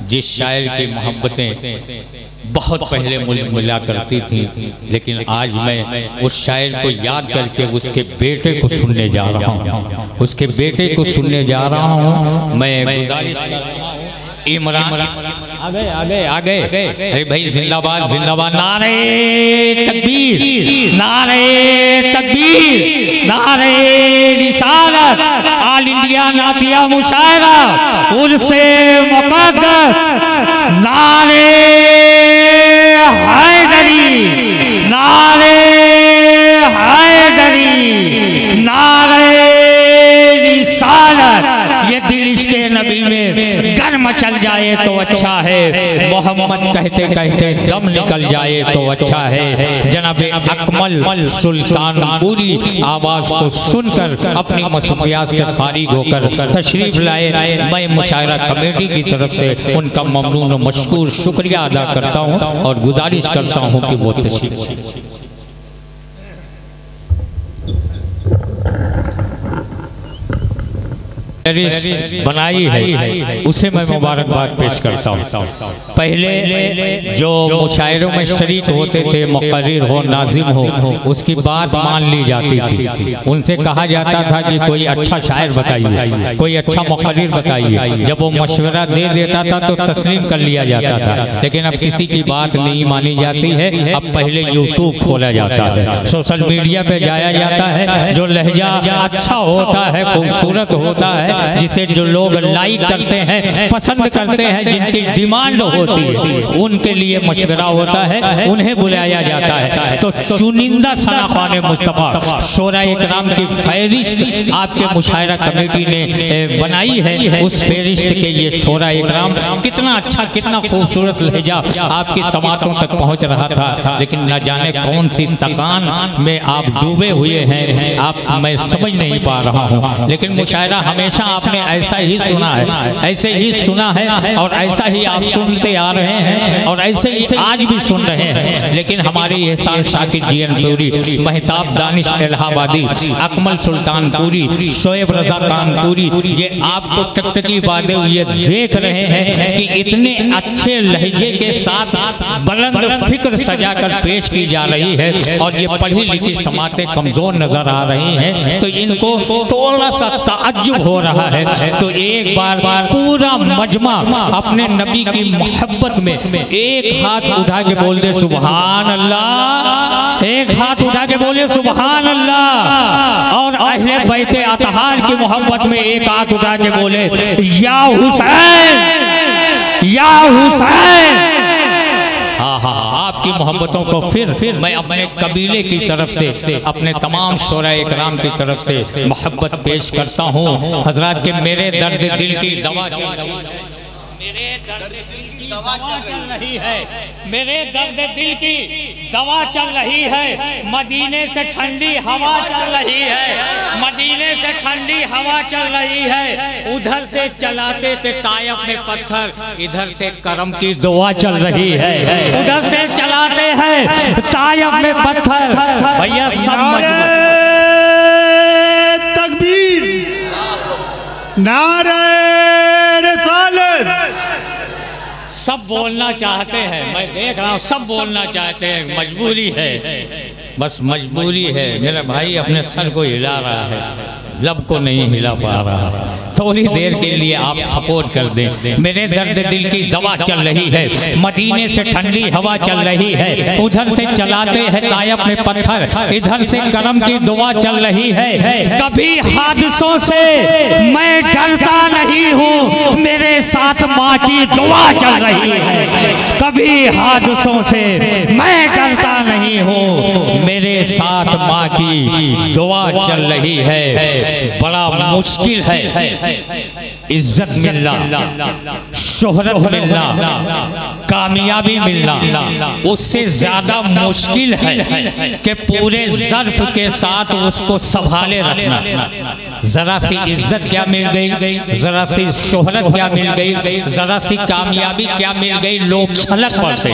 जिस शायर की मोहब्बतें बहुत पहले मुझे मिला करती थी, लेकिन आज मैं उस शायर को याद करके उसके बेटे को सुनने जा रहा हूँ, उसके बेटे को सुनने जा रहा हूँ। मैं इमरान आगे अरे भाई जिंदाबाद जिंदाबाद, नारे तकबीर, नारे तकबीर, नारे रिसालत, ऑल इंडिया नातिया मुशायरा उर्से मुक़द्दस, नारे हैदरी, नारे हैदरी, नारे रिसालत। ये दिल इश्क़े नबी में गर्म चल जाए तो अच्छा है, मोहम्मद कहते कहते दम निकल जाए तो अच्छा है। जनाब अकमल सुल्तान पूरी आवाज़ को सुनकर अपनी मसरूफियात से फारिग होकर तशरीफ लाए। मैं मुशायरा कमेटी की तरफ से उनका ममनून और मशकूर शुक्रिया अदा करता हूँ और गुजारिश करता हूँ कि वो तशरीफ बनाई है उसे मैं मुबारकबाद पेश करता हूँ। पहले जो मुशायरों में शरीक होते थे, मुक़र्रिर हो, नाज़िम हो, उसकी बात मान ली जाती थी। उनसे कहा जाता था कि कोई अच्छा शायर बताइए, कोई अच्छा मुक़र्रिर बताइए। जब वो मशवरा दे देता था तो तस्लीम कर लिया जाता था। लेकिन अब किसी की बात नहीं मानी जाती है। अब पहले यूट्यूब खोला जाता है, सोशल मीडिया पे जाया जाता है। जो लहजा अच्छा होता है, खूबसूरत होता है, जिसे जो लोग लाइक करते हैं, पसंद करते हैं, जिनकी डिमांड होती है, उनके लिए मशवरा होता है, उन्हें बुलाया जाता है। तो चुनिंदा सनाख़ाने मुस्तफ़ा शोराए इकराम की फहरिस्त आपके मुशायरा कमेटी ने बनाई है। उस फहरिस्त के ये शोराए इकराम कितना अच्छा, कितना खूबसूरत लहजा आपकी समातों तक पहुँच रहा था। लेकिन न जाने कौन सी तकान में आप डूबे हुए हैं, आप मैं समझ नहीं पा रहा हूँ। लेकिन मुशायरा हमेशा आपने ऐसा ही सुना है, ऐसे ही सुना है और ऐसा ही आप सुनते आ रहे हैं और ऐसे ही आज भी सुन रहे हैं। लेकिन हमारे एहसान शाकिर जीएनपुरी, महताब दानिश इलाहाबादी, अकमल सुल्तान पूरी, शोएब रजा खान पूरी, ये आपको टकटकी बातें ये देख रहे हैं कि इतने अच्छे लहजे के साथ बुलंद फिक्र सजाकर पेश की जा रही है और ये पढ़ी लिखी समातें कमजोर नजर आ रही हैं। तो इनको थोड़ा सा ताज्जुब हो रहा है। तो एक बार पूरा मजमा अपने नबी की मोहब्बत में एक हाथ उठा के बोल दे सुभान अल्लाह, एक हाथ उठा के बोले सुभान अल्लाह। और अहले बैते अतहार की मोहब्बत में एक हाथ उठा के बोले या हुसैन, या हुसैन। हाँ, आपकी मोहब्बतों को फिर मैं अपने कबीले की तरफ से, अपने तमाम शोराए इकराम की तरफ से मोहब्बत पेश करता हूँ। हजरात के मेरे दर्द दिल की दवा, मेरे दर्द दिल की दवा चल रही है, मेरे दर्द दिल की दवा चल रही है। मदीने से ठंडी हवा चल रही है, मदीने से ठंडी हवा चल रही है। उधर से चलाते थे तायफ में पत्थर, इधर से करम की दुआ चल रही है। उधर से चलाते हैं तायफ में पत्थर, भैया सब तकबीर, नारे सब बोलना चाहते हैं, मैं देख रहा हूँ सब बोलना चाहते हैं। मजबूरी है, बस मजबूरी है। मेरा भाई अपने सर को हिला रहा है, लब को नहीं हिला पा रहा। थोड़ी देर के लिए आप सपोर्ट कर दें। मेरे दर्द दिल की दवा चल रही है, मदीने से ठंडी हवा चल रही है। उधर से चलाते हैं तायफ में पत्थर, इधर से करम की दुआ चल रही है। कभी हादसों से मैं डरता नहीं हूँ, मेरे साथ माँ की दुआ चल रही है। कभी हादसों से मैं डरता नहीं हूँ, मेरे साथ माँ की दुआ चल रही है। बड़ा मुश्किल है इज्जत मिलना, शोहरत मिलना, कामयाबी मिलना उससे ज्यादा मुश्किल है कि पूरे ज़र्फ के साथ उसको संभाले रखना। जरा सी इज्जत क्या मिल गई, जरा सी शोहरत क्या मिल गई, जरा सी कामयाबी क्या मिल गई, लोग छलक पड़ते।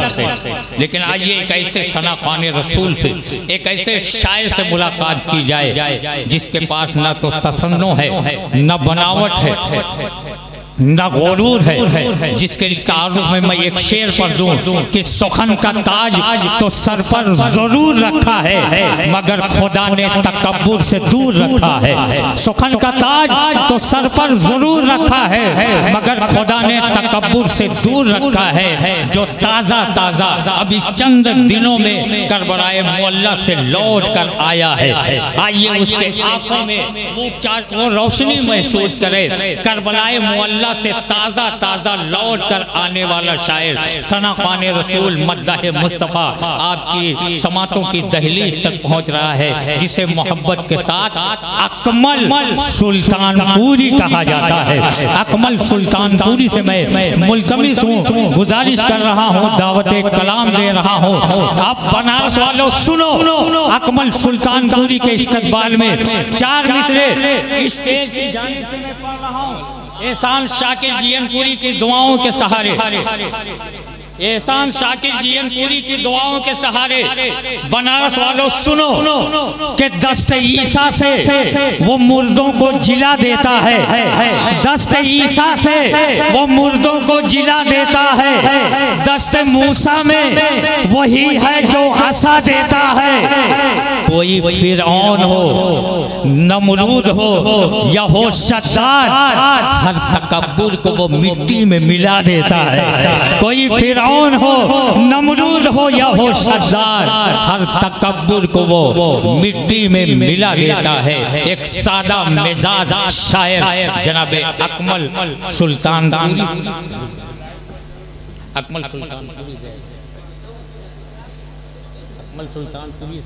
लेकिन आइए एक ऐसे सना खाने रसूल से, एक ऐसे शायर से मुलाकात की जाए जिसके पास न तो तसन्नो है, न बनावट है, न गुरूर है, जिसके तारुफ में मैं एक शेर पढ़ दूं कि सुखन का ताज तो सर पर जरूर रखा है मगर खुदा ने तकब्बुर से दूर रखा है। सुखन का ताज तो सर पर जरूर रखा है मगर खुदा ने तकब्बुर से दूर रखा है। जो ताज़ा ताज़ा अभी चंद दिनों में करबलाए मुअल्ला से लौट कर आया है, आइए उसके आंखों में वो रोशनी महसूस करे। करबलाए मुअल्ला से ताज़ा ताज़ा लौट कर आने वाला शायर सना खाने रसूल मद्दाह मुस्तफ़ा आपकी समातों की दहलीज तक पहुंच रहा है, जिसे मोहब्बत के साथ अकमल सुल्तानपुरी कहा जाता है। अकमल सुल्तानपुरी से मैं मुल्तमिस हूँ, गुजारिश कर रहा हूँ, दावत कलाम दे रहा हूँ। अब बनारस वालों सुनो, अकमल सुल्तानपुरी के इस्तकबाल में 4 मिसरे स्टेज की जानिब से मैं पढ़ रहा हूँ। एहसान शाकिर जीयनपुरी की दुआओं के सहारे, एहसान शाकिर जीयनपुरी की दुआओं के सहारे बनारस वालों सुनो कि दस्त ईसा से वो मुर्दों को जिला देता है, दस्त ईसा से वो मुर्दों को जिला देता है, दस्त मूसा में वही है जो हंसा देता है। कोई फिरौन हो, नमरूद हो या हो शद्दाद, हर तकब्बुर को वो मिट्टी में मिला देता है। कोई फिरौन हो, नमरूद हो या हो शद्दाद, हर तकब्बुर को वो मिट्टी में मिला देता है। एक सादा मिजाज शायर जनाबे अकमल सुल्तानपुरी, अकमल सुल्तानपुरी, अकमल सुल्तानपुरी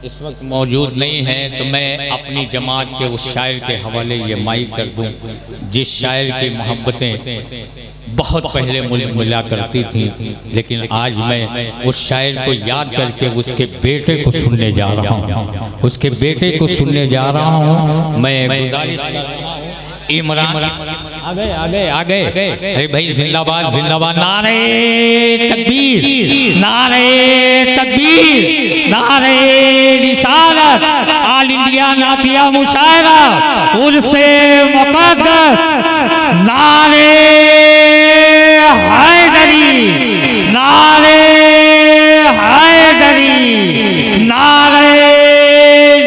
इस वक्त मौजूद नहीं है, तो मैं अपनी जमात के उस शायर के हवाले ये माइक कर दूं जिस शायर की मोहब्बतें बहुत पहले मुझे मिला करती थी, लेकिन आज मैं उस शायर को याद करके उसके बेटे को सुनने जा रहा हूँ, उसके बेटे को सुनने जा रहा हूँ। मैं इमरान आगे आगे आगे, अरे भाई जिंदाबाद जिंदाबाद, नारे तकबीर, नारे तकबीर, नारे रिसालत, ऑल इंडिया नातिया मुशायरा उर्से मुक़द्दस, नारे हैदरी, नारे हैदरी, नारे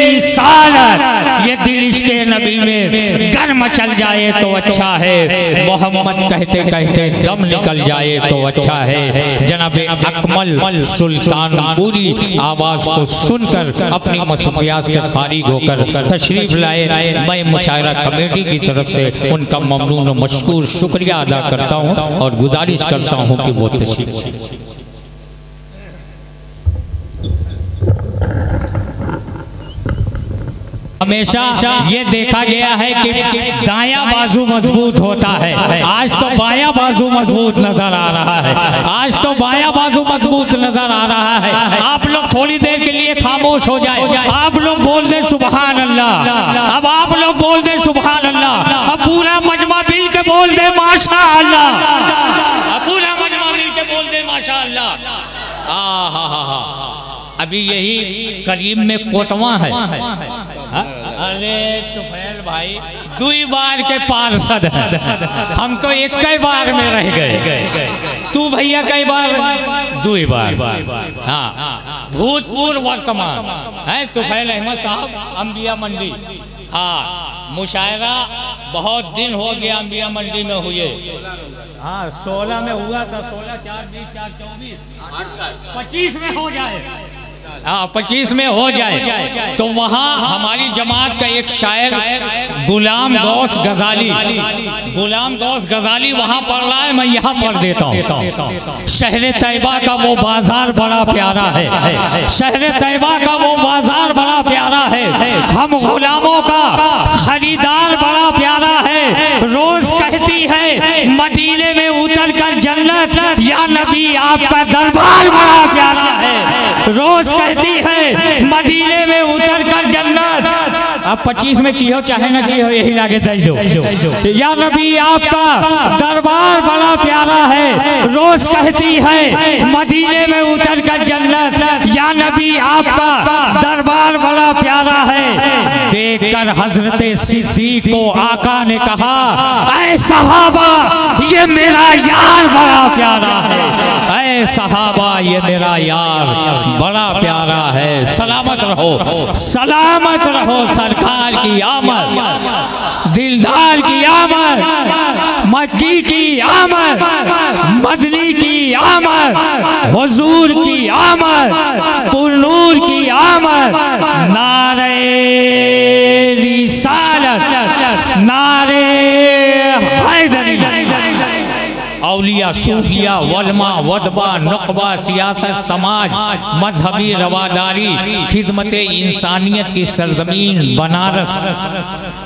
रिसालत। ये दिल इश्क़े नबी में गर्म चल जाए तो अच्छा है, मोहम्मद कहते कहते दम निकल जाए तो अच्छा है। जनाबे अकमल सुल्तानपुरी आवाज़ को सुनकर अपनी मसरूफियात से फारिग होकर तशरीफ लाए। मैं मुशायरा कमेटी की तरफ से उनका ममनून और मशकूर शुक्रिया अदा करता हूँ और गुजारिश करता हूँ कि वो तशरीफ। हमेशा ये देखा गया है कि दायां बाजू मजबूत होता है, आज तो बायां बाजू मजबूत नजर आ रहा है, आज तो बायां बाजू मजबूत नजर आ रहा है। आप लोग थोड़ी देर के लिए खामोश हो जाए, आप लोग बोल दे सुभान अल्लाह, अब आप लोग बोल दे सुभान अल्लाह, अब पूरा मजमा मिल के बोल दे माशा अल्लाह, अब पूरा मजमा मिल के बोल दे माशा अल्लाह। अभी यही करीब में कोतवा है, अरे तुफैल भाई 2 बार के पार्षद हैं, हम तो 1 बार में रह गए, तू भैया कई बार 2 बार, हाँ भूतपूर्व वर्तमान है तुफैल अहमद साहब अंबिया मंडी। हाँ मुशायरा बहुत दिन हो गया अंबिया मंडी में हुए, हाँ 16 में हुआ था, 16 4 20 4 24 25 में हो जाए, 25 में हो जाए तो वहाँ हमारी जमात का एक शायर गुलाम गौस गजाली वहाँ पढ़ रहा है, मैं यहाँ पढ़ देता हूँ। शहर तैयबा का वो बाजार बड़ा प्यारा है, शहर तैयबा का वो बाजार बड़ा प्यारा है, हम गुलामों का खरीदार बड़ा प्यारा है। रोज कहती है मदीने में उतर कर जन्नत, या नबी आपका दरबार बड़ा प्यारा है। रोज कहती है मदीने में उतर कर जन्नत। अब 25 में की हो चाहे ना की हो, यही लागे दे दो। या नबी आपका दरबार बड़ा प्यारा है, रोज कहती है मदीने में उतर कर जन्नत, या नबी आपका दरबार बड़ा प्यारा है। देखकर हजरत सिद्दीक को आका ने कहा, ऐ सहाबा ये मेरा यार बड़ा प्यारा है, ऐ सहाबा ये मेरा यार बड़ा प्यारा है। सलामत रहो सरकार की आमद, दिलदार की आमद, मक्की की आमद, मदनी की आमद, हुजूर की आमद, कुल्लूर की आमद। नारे रिसालत, नारे हैदरी। औलिया, सूफिया, वलमा, वदबा, नुकबा, सियासत, समाज, मजहबी रवादारी, खिदमत इंसानियत की सरजमीन बनारस,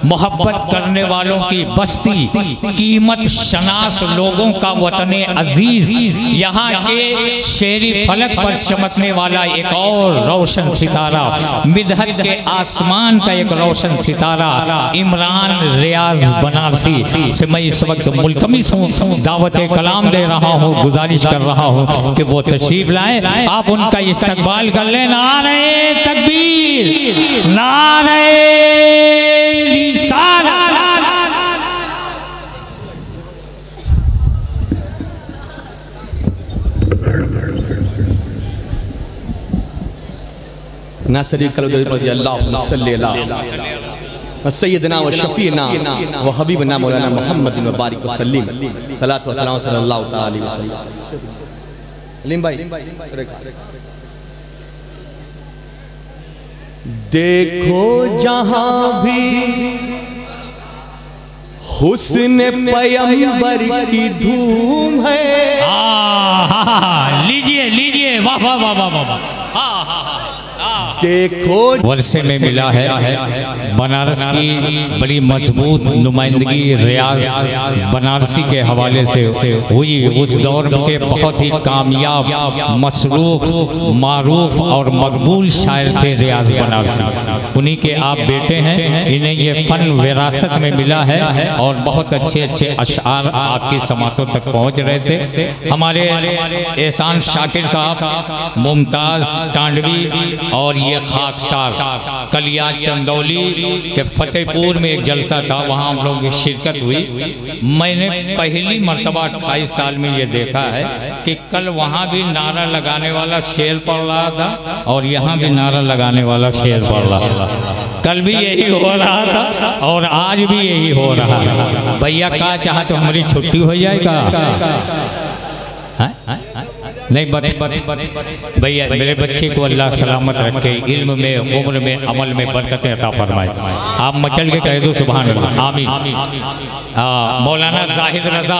मोहब्बत करने वालों की बस्ती, कीमत शनास लोगों का वतन अजीज, यहाँ के शेरी फलक पर चमकने वाला एक और रोशन सितारा, मिदहत के आसमान का एक रोशन सितारा, इमरान रियाज बनारसी से मैं इस वक्त मुल्तमिस हूँ, दावत कलाम दे रहा हूँ, गुजारिश कर रहा हूँ कि वो तशरीफ लाए, आप उनका इस्तकबाल कर लें। नारे तकबीर, नारे रिसालत। नासरी अल्लाह सल्ली अला सैयदना व शफीना व हबीबना मौलाना मोहम्मद व बारिक व सल्लिम सलातो व सलाम सल्लल्लाहु अलैहि वसल्लम। लीम भाई देखो जहां भी हुस्न पैगंबर की धूम है। लीजिए वाह वाह वाह वाह वाह। देखो वर्षे में मिला है बनारस की बड़ी मजबूत नुमाइंदगी रियाज बनारसी के हवाले से हुई। उस दौर के बहुत ही कामयाब, मसरूफ, मारूफ और मकबूल शायर थे रियाज बनारसी। उन्हीं के आप बेटे हैं, इन्हें ये फन विरासत में मिला है और बहुत अच्छे अच्छे अशआर आपकी समातों तक पहुँच रहे थे। हमारे एहसान शाकिर साहब, मुमताज टांडवी और ये खाकसार कलिया चंदौली के फतेहपुर में एक जलसा था, वहाँ हम लोग की शिरकत हुई। मैंने पहली मर्तबा 28 साल में ये देखा है कि कल वहाँ भी नारा लगाने वाला शेर पढ़ रहा था और यहाँ भी नारा लगाने वाला शेर पढ़ रहा था। कल भी यही हो रहा था और आज भी यही हो रहा है। भैया क्या चाहा तो हमारी छुट्टी हो जाएगा? नहीं भैया, मेरे बच्चे को अल्लाह सलामत रखे, इल्म में, उम्र में, अमल में बरकतें अता फरमाए। आप मचल के कह दो सुभान अल्लाह, आमीन। मौलाना जाहिद रजा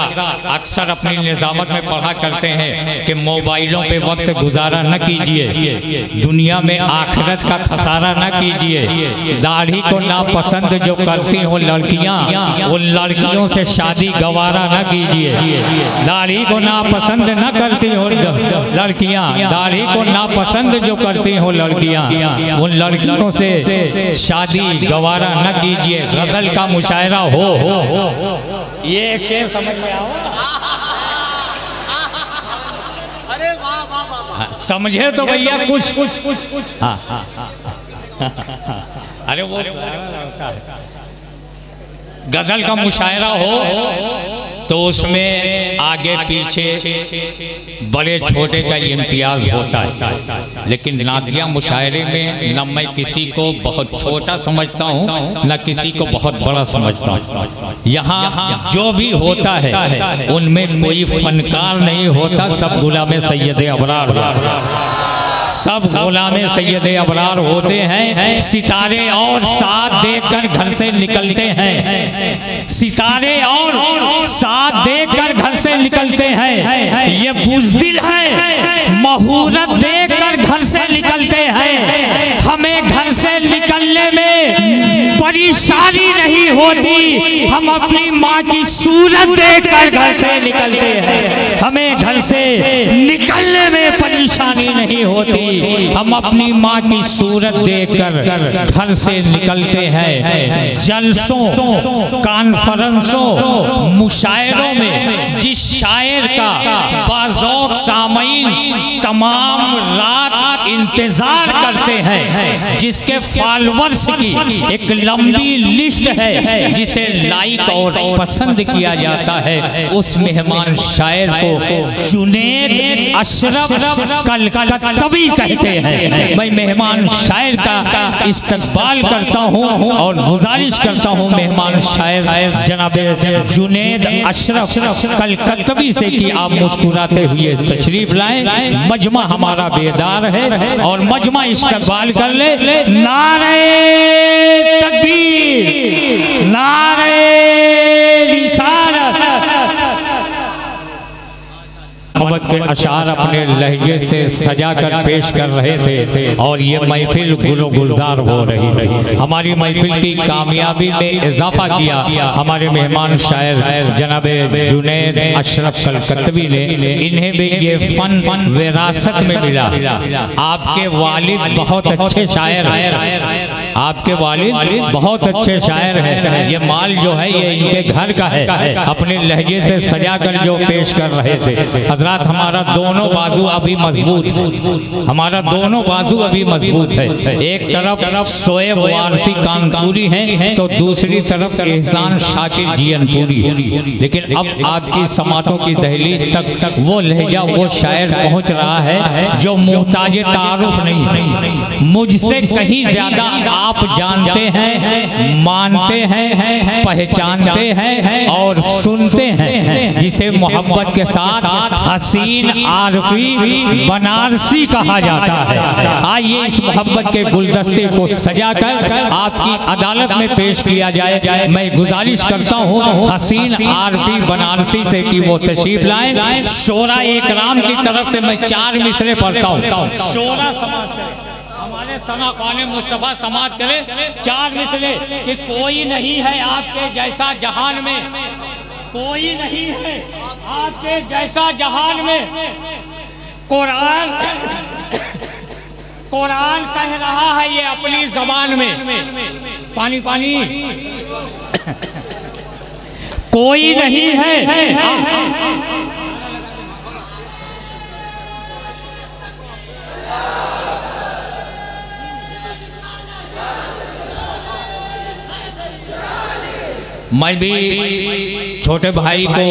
अक्सर अपनी निज़ामत में पढ़ा करते हैं कि मोबाइलों पे वक्त गुजारा न कीजिए, दुनिया में आखिरत का खसारा न कीजिए। दाढ़ी को नापसंद जो करती हो लड़कियां, उन लड़कियों से शादी गवारा न कीजिए। दाढ़ी को नापसंद न करती हो लड़कियां, दाढ़ी को नापसंद जो करती हो लड़कियां, उन लड़कियों से शादी गवारा न कीजिए। गजल का मुशायरा हो ये एक शेर समझ में आओ। अरे वाह वाह वाह, समझे तो भैया कुछ। अरे वो गजल का मुशायरा हो तो उसमें आगे पीछे बड़े छोटे का इम्तियाज होता है, लेकिन नादिया मुशायरे में न मैं किसी को बहुत छोटा समझता हूँ न किसी को बहुत बड़ा समझता हूँ। यहाँ जो भी होता है उनमें कोई फनकार नहीं होता, सब गुलाम सैयद अबरार, सब गुलामे सैयद अबरार होते हैं। सितारे और साथ देकर घर से निकलते हैं, सितारे और साथ देकर घर से निकलते हैं। ये बुज़दिल है, मुहूर्त देकर घर से निकलते हैं। हमें घर से निकलने में परेशानी नहीं होती, हम अपनी माँ की सूरत देखकर घर से निकलते हैं। हमें घर से निकलने में परेशानी नहीं होती, हम अपनी माँ की सूरत देखकर घर से निकलते हैं। जलसों, कॉन्फ्रेंसों, मुशायरों में जिस शायर का बाज़ौक़ सामईन तमाम रात इंतजार करते हैं, जिसके फॉलोअर्स की एक लंबी लिस्ट है, जिसे लाइक और पसंद किया जाता है, उस मेहमान शायर को जुनैद अशरफ कलकत्तवी कहते हैं। मैं मेहमान शायर का इस्तकबाल करता हूँ और गुजारिश करता हूँ मेहमान शायर जनाब जुनैद अशरफ कलकत्तवी से कि आप मुस्कुराते हुए तशरीफ लाएं। मजमा हमारा बेदार है और मजमा इस्तकबाल कर ले। नारे तकबीर, नारे रिसालत। मोहब्बत के अशार अपने लहजे से सजा कर पेश कर रहे थे और ये महफिल गुलो गुलजार हो रही थी। हमारी महफिल की कामयाबी में इजाफा किया हमारे मेहमान शायर जनाब जुनैद अशरफ कलकत्तवी ने। इन्हें भी ये फन विरासत में मिला। आपके वालिद बहुत अच्छे शायर हैं, आपके वालिद बहुत अच्छे शायर हैं। ये माल जो है ये इनके घर का है, अपने लहजे से सजा कर जो पेश कर रहे थे। हजरात, हमारा दोनों बाजू अभी मजबूत है, हमारा दोनों बाजू अभी मजबूत है। एक तरफ शोएब वारसी कानपुरी है तो दूसरी तरफ एहसान शाकिर जियनपुरी। लेकिन अब आपकी समातों की दहलीज तक वो लहजा, वो शायर पहुंच रहा है जो मुहताज तारुफ नहीं, मुझसे कहीं ज्यादा आप जानते हैं, मानते हैं, पहचानते हैं और सुनते हैं, जिसे मोहब्बत के साथ हसीन आरफी बनारसी कहा जाता है। आइए इस मोहब्बत के गुलदस्ते को सजाकर आपकी अदालत में पेश किया जाए। मैं गुजारिश करता हूँ हसीन आरफी बनारसी से कि वो तशरीफ लाएं। शोरा इकराम की तरफ से मैं 4 मिसरे पढ़ता हूँ। शोरा समाज हमारे सनाक़ाने मुस्तफ़ा समाज करे 4 मिसरे कि कोई नहीं है आपके जैसा जहान में, कोई नहीं है आपके जैसा जहान में। कुरान कह रहा है ये अपनी ज़बान में। पानी पानी कोई नहीं है। मैं भी छोटे भाई को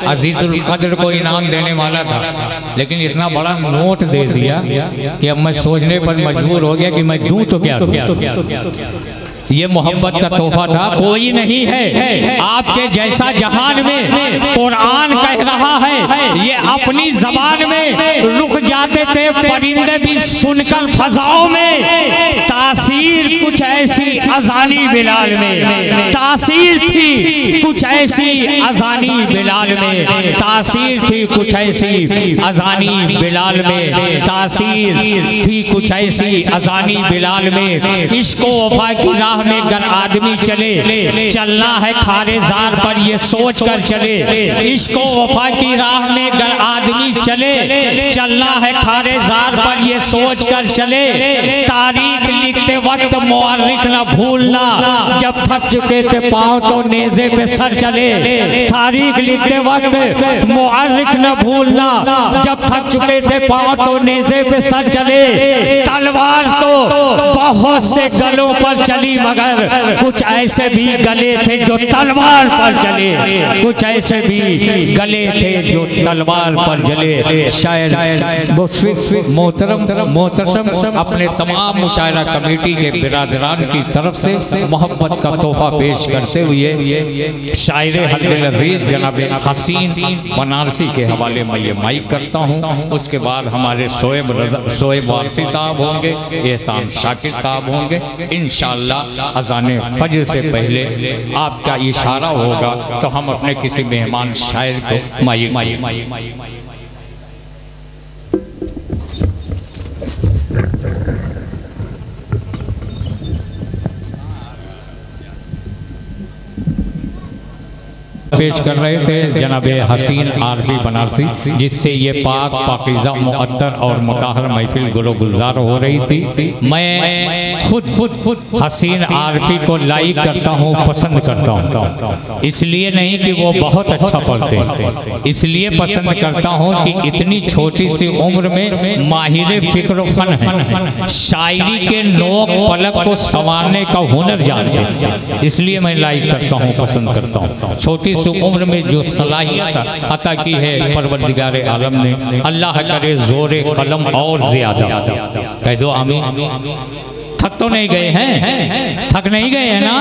अजीजुल कद्र को इनाम देने वाला था, लेकिन इतना बड़ा नोट दे दिया कि अब मैं सोचने पर मजबूर हो गया कि मैं दूं तो क्या दूं। ये मोहब्बत का तोहफा था। कोई नहीं है आपके जैसा जहान में, कुरान कह रहा है ये अपनी जबान में। रुक जाते थे परिंदे भी सुनकर फजाओं में, तासीर कुछ ऐसी अजानी बिलाल में, तासीर थी कुछ ऐसी अजानी बिलाल में, तासीर थी कुछ ऐसी अजानी बिलाल में, तासीर थी कुछ ऐसी अजानी बिलाल में। इश्को वफा की राह में अगर आदमी चले, चलना है खारेजार पर ये सोच कर चले। इश्को वफा की राह में अगर आदमी चले, चलना है खारेजार पर ये सोच कर चले। तारीख लिखते वक्त मुअर्रिख न भूलना, जब थक चुके थे पाँव तो नेज़े पे सर चले। तारीख लिखते वक्त मुअर्रिख न भूलना, जब थक चुके थे पाँव तो नेज़े पे सर चले। तलवार तो बहुत से गलों पर चली, मगर कुछ ऐसे भी गले थे जो तलवार पर चले, कुछ ऐसे भी गले थे जो तलवार पर जले। शायर मोहतरम मोहतरम अपने तमाम मुशायरा कमेटी के बिरादरान की तरफ से मोहब्बत का तोहफा पेश करते हुए शायर हल्दिल अजीज जनाब हसीन बनारसी के हवाले में ये माइक करता हूँ। उसके बाद हमारे शोएब वारसी साहब होंगे, एहसान शाकिर साहब होंगे। इंशाअल्लाह अज़ान फज्र से पहले आपका इशारा होगा तो हम अपने किसी मेहमान शायर को माइक पेश कर रहे थे जनाब हसीन आरफी बनारसी, जिससे ये पाक पाकीज़ा मुअत्तर और मुताहर महफिल गुलो गुलजार हो रही थी। मैं खुद हसीन आरफी को लाइक करता हूँ, पसंद करता हूँ। इसलिए नहीं कि वो बहुत अच्छा पढ़ते, इसलिए पसंद करता हूँ कि इतनी छोटी सी उम्र में माहिर फिक्र फन है, शायरी के नोक पलक को संवारने का हुनर जानते हैं। इसलिए मैं लाइक करता हूँ, पसंद करता हूँ। छोटी उम्र में जो सलाहियत अता की है परवरदिगार आलम ने, अल्लाह करे जोरे कलम और ज्यादा। कह दो आमीन। थक तो नहीं गए हैं? थक नहीं गए हैं ना?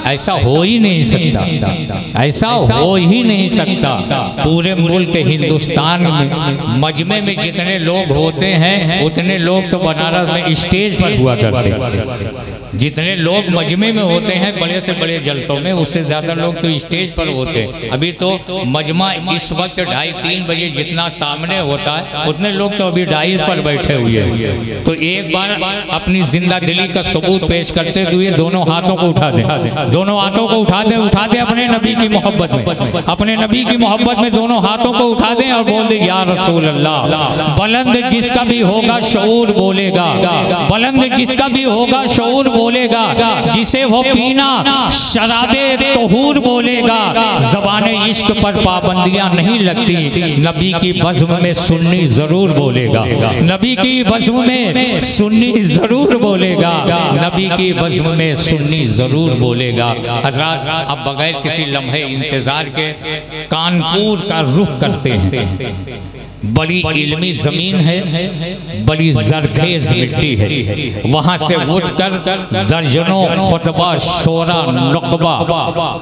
ऐसा हो ही नहीं सकता, ऐसा हो ही नहीं सकता। पूरे मुल्क हिंदुस्तान में मजमे में जितने लोग होते हैं उतने लोग तो बनारस में स्टेज पर हुआ करते। जितने लोग मजमे में होते हैं बड़े से बड़े जलसों में, उससे ज़्यादा लोग तो स्टेज पर होते हैं। अभी तो मजमा इस वक्त 2:30-3 बजे जितना सामने होता है उतने लोग तो अभी डाइस पर बैठे हुए हैं। तो एक बार अपनी जिंदा दिली का सबूत पेश करते हुए दोनों हाथों को उठा दें, दोनों हाथों को उठा दे अपने नबी की मोहब्बत में, अपने नबी की मोहब्बत में दोनों हाथों को उठा दें और बोल दे या रसूल अल्लाह। बुलंद जिसका भी होगा शऊर बोलेगा, बुलंद जिसका भी होगा शऊर बोलेगा, जिसे वो पीना शराबे तहूर बोलेगा। ज़बाने इश्क पर पाबंदियां नहीं लगती, नबी की बज़्म में सुन्नी जरूर बोलेगा, नबी की बज़्म में सुन्नी जरूर बोलेगा, नबी की बज़्म में सुन्नी जरूर बोलेगा। हज़रात अब बगैर किसी लम्हे इंतजार के कानपुर का रुख करते हैं। बड़ी इल्मी जमीन है, बड़ी जरखेज मिट्टी है। वहाँ से उठकर दर्जनों खुतबा शोरा नुकबा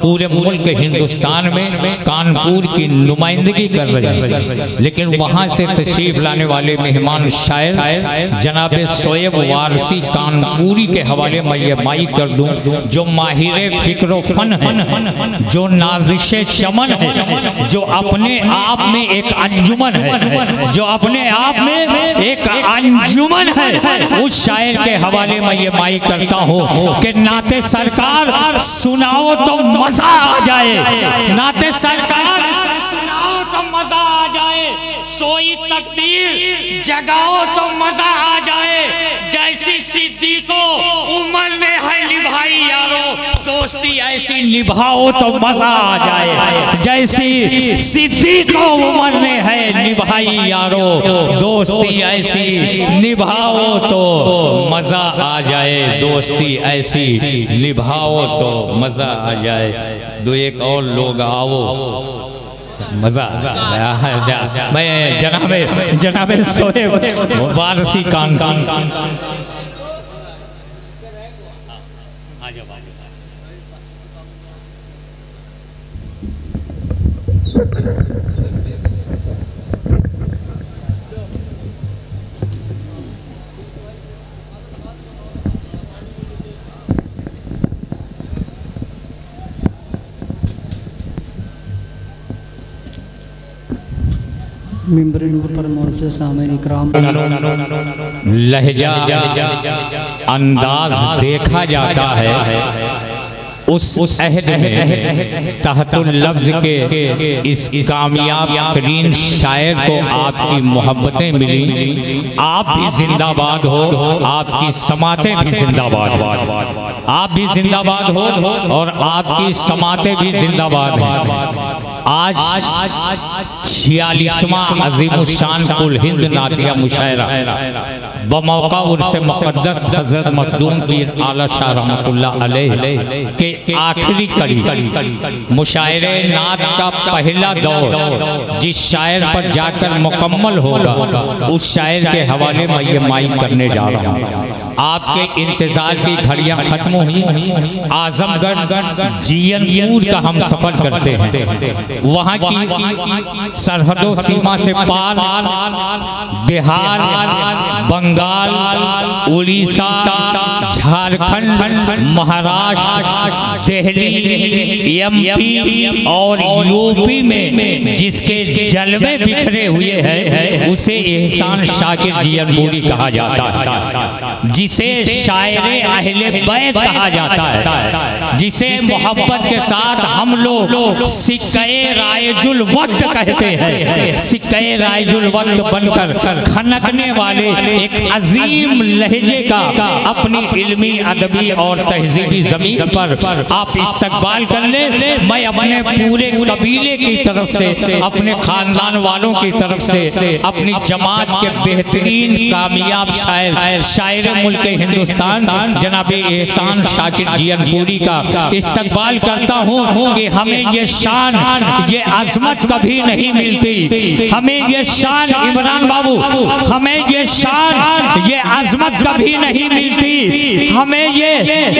पूरे मुल्क हिंदुस्तान में कानपुर की नुमाइंदगी कर रहे हैं। लेकिन वहाँ से तशरीफ लाने वाले मेहमान शायर जनाब शोएब वारसी कानपुरी के हवाले में ये माइक कर दूं, जो माहिर फिक्र फन है, जो नाज़िशे चमन है, जो अपने आप में एक अंजुमन है, जो अपने आप में एक अंजुमन है। उस शायर के हवाले में ये माइक करता हूँ कि नाते सरकार सुनाओ तो मजा आ जाए, नाते सरकार सुनाओ तो मजा आ जाए, सोई तकदीर जगाओ तो मजा आ जाए। जैसी सिद्दीको उमर ने है निभाई यारो, दोस्ती ऐसी निभाओ तो मजा आ जाए। जैसी सिद्दीको उमर ने है निभाई यारो, दोस्ती ऐसी निभाओ तो मजा आ जाए, दोस्ती ऐसी निभाओ तो मजा आ जाए। दो एक और लोग आओ, मजा मैं जनाब शोएब वारसी कान मिंबर नूर पर मोअज़्ज़ज़ सामईन इकराम, लहजा अंदाज देखा जाता है उस अहद में तहतुल लफ्ज़ के इस कामयाब तरीन शायर को आपकी मोहब्बतें मिली। आप भी जिंदाबाद हो, आपकी समातें भी जिंदाबाद हो, आप भी जिंदाबाद हो और आपकी समातें भी जिंदाबाद हैं। आज 46वां अज़ीमुश्शान कुल हिंद नातिया मुशायरा बमौका उर्स मुक़द्दस हज़रत मखदूम पीर आला शाह रहमतुल्लाह अलैह के आखिरी कड़ी मुशायरे नात का पहला दौर जिस शायर पर जाकर मुकम्मल होगा उस शायर के हवाले में ये माइक करने जा रहा हूँ। आपके इंतजार की घड़ियां खत्म हुई। आजमगढ़ जीयनपुर का हम सफर करते हैं। वहाँ की सरहदों सीमा से पार बिहार, बंगाल, उड़ीसा, झारखंड, महाराष्ट्र, दिल्ली, एमपी और यूपी में जिसके जलवे बिखरे हुए हैं उसे एहसान शाकिर जीयनपुरी कहा जाता है, जिसे शायरे अहले बैत कहा जाता है, जिसे मोहब्बत के साथ हम लोग सिक्के रायजुल वक्त कहते हैं। सिक्के रायजुल वक्त बनकर खनकने वाले एक अजीम लहजे का अपनी इल्मी, अदबी और तहजीबी जमीन पर आप इस्तकबाल कर ले। मैं अपने पूरे कबीले की तरफ से, अपने खानदान वालों की तरफ से, अपनी जमात के बेहतरीन कामयाब शायर मुल्क हिंदुस्तान जनाब एहसान शाकिर जीयनपुरी का इस्तकबाल करता हूँ कि हमें ये शान, ये अजमत कभी नहीं मिलती। हमें ये शान, इमरान बाबू, हमें ये शान, ये अजमत कभी नहीं मिलती। हमें ये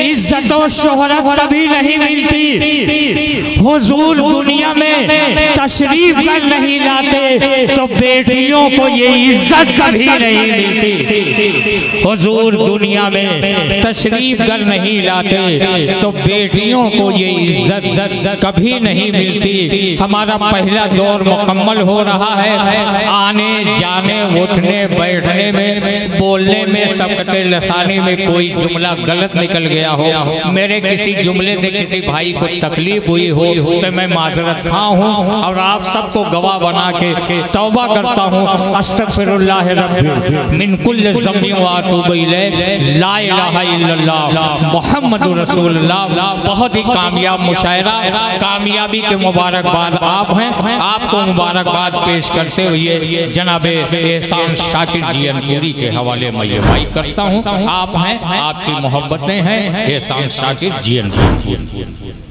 इज्जत और शोहरत कभी नहीं मिलती। हुजूर दुनिया में तशरीफ कर नहीं लाते तो बेटियों को ये इज्जत कभी नहीं मिलती। हुजूर दुनिया में तशरीफ कर नहीं लाते तो बेटियों को ये इज्जत कभी नहीं मिलती। हमारा पहला दौर मुकम्मल हो रहा है। आने जाने, उठने बैठने में, बोलने में, सबकते लसाने में कोई जुमला गलत निकल गया हो, मेरे किसी जुमले से किसी भाई को तकलीफ हुई हो तो मैं माजरत खा हूँ और आप सबको गवाह बना के तौबा करता हूँ। अस्तगफिरुल्लाह रब्बी मिन कुल्ल ज़म्बिन व अतूबु इलैह, ला इलाहा इल्लल्लाह मुहम्मदुर रसूलुल्लाह। बहुत ही कामयाब मुशायरा, कामयाबी के मुबारकबाद आप हैं। आपको मुबारकबाद पेश करते हुए जनाब एहसान शाकिर जीयनपुरी के हवाले में ये माइक करता हूँ। आप हैं, आपकी मोहब्बतें हैं एहसान शाकिर जीयनपुरी।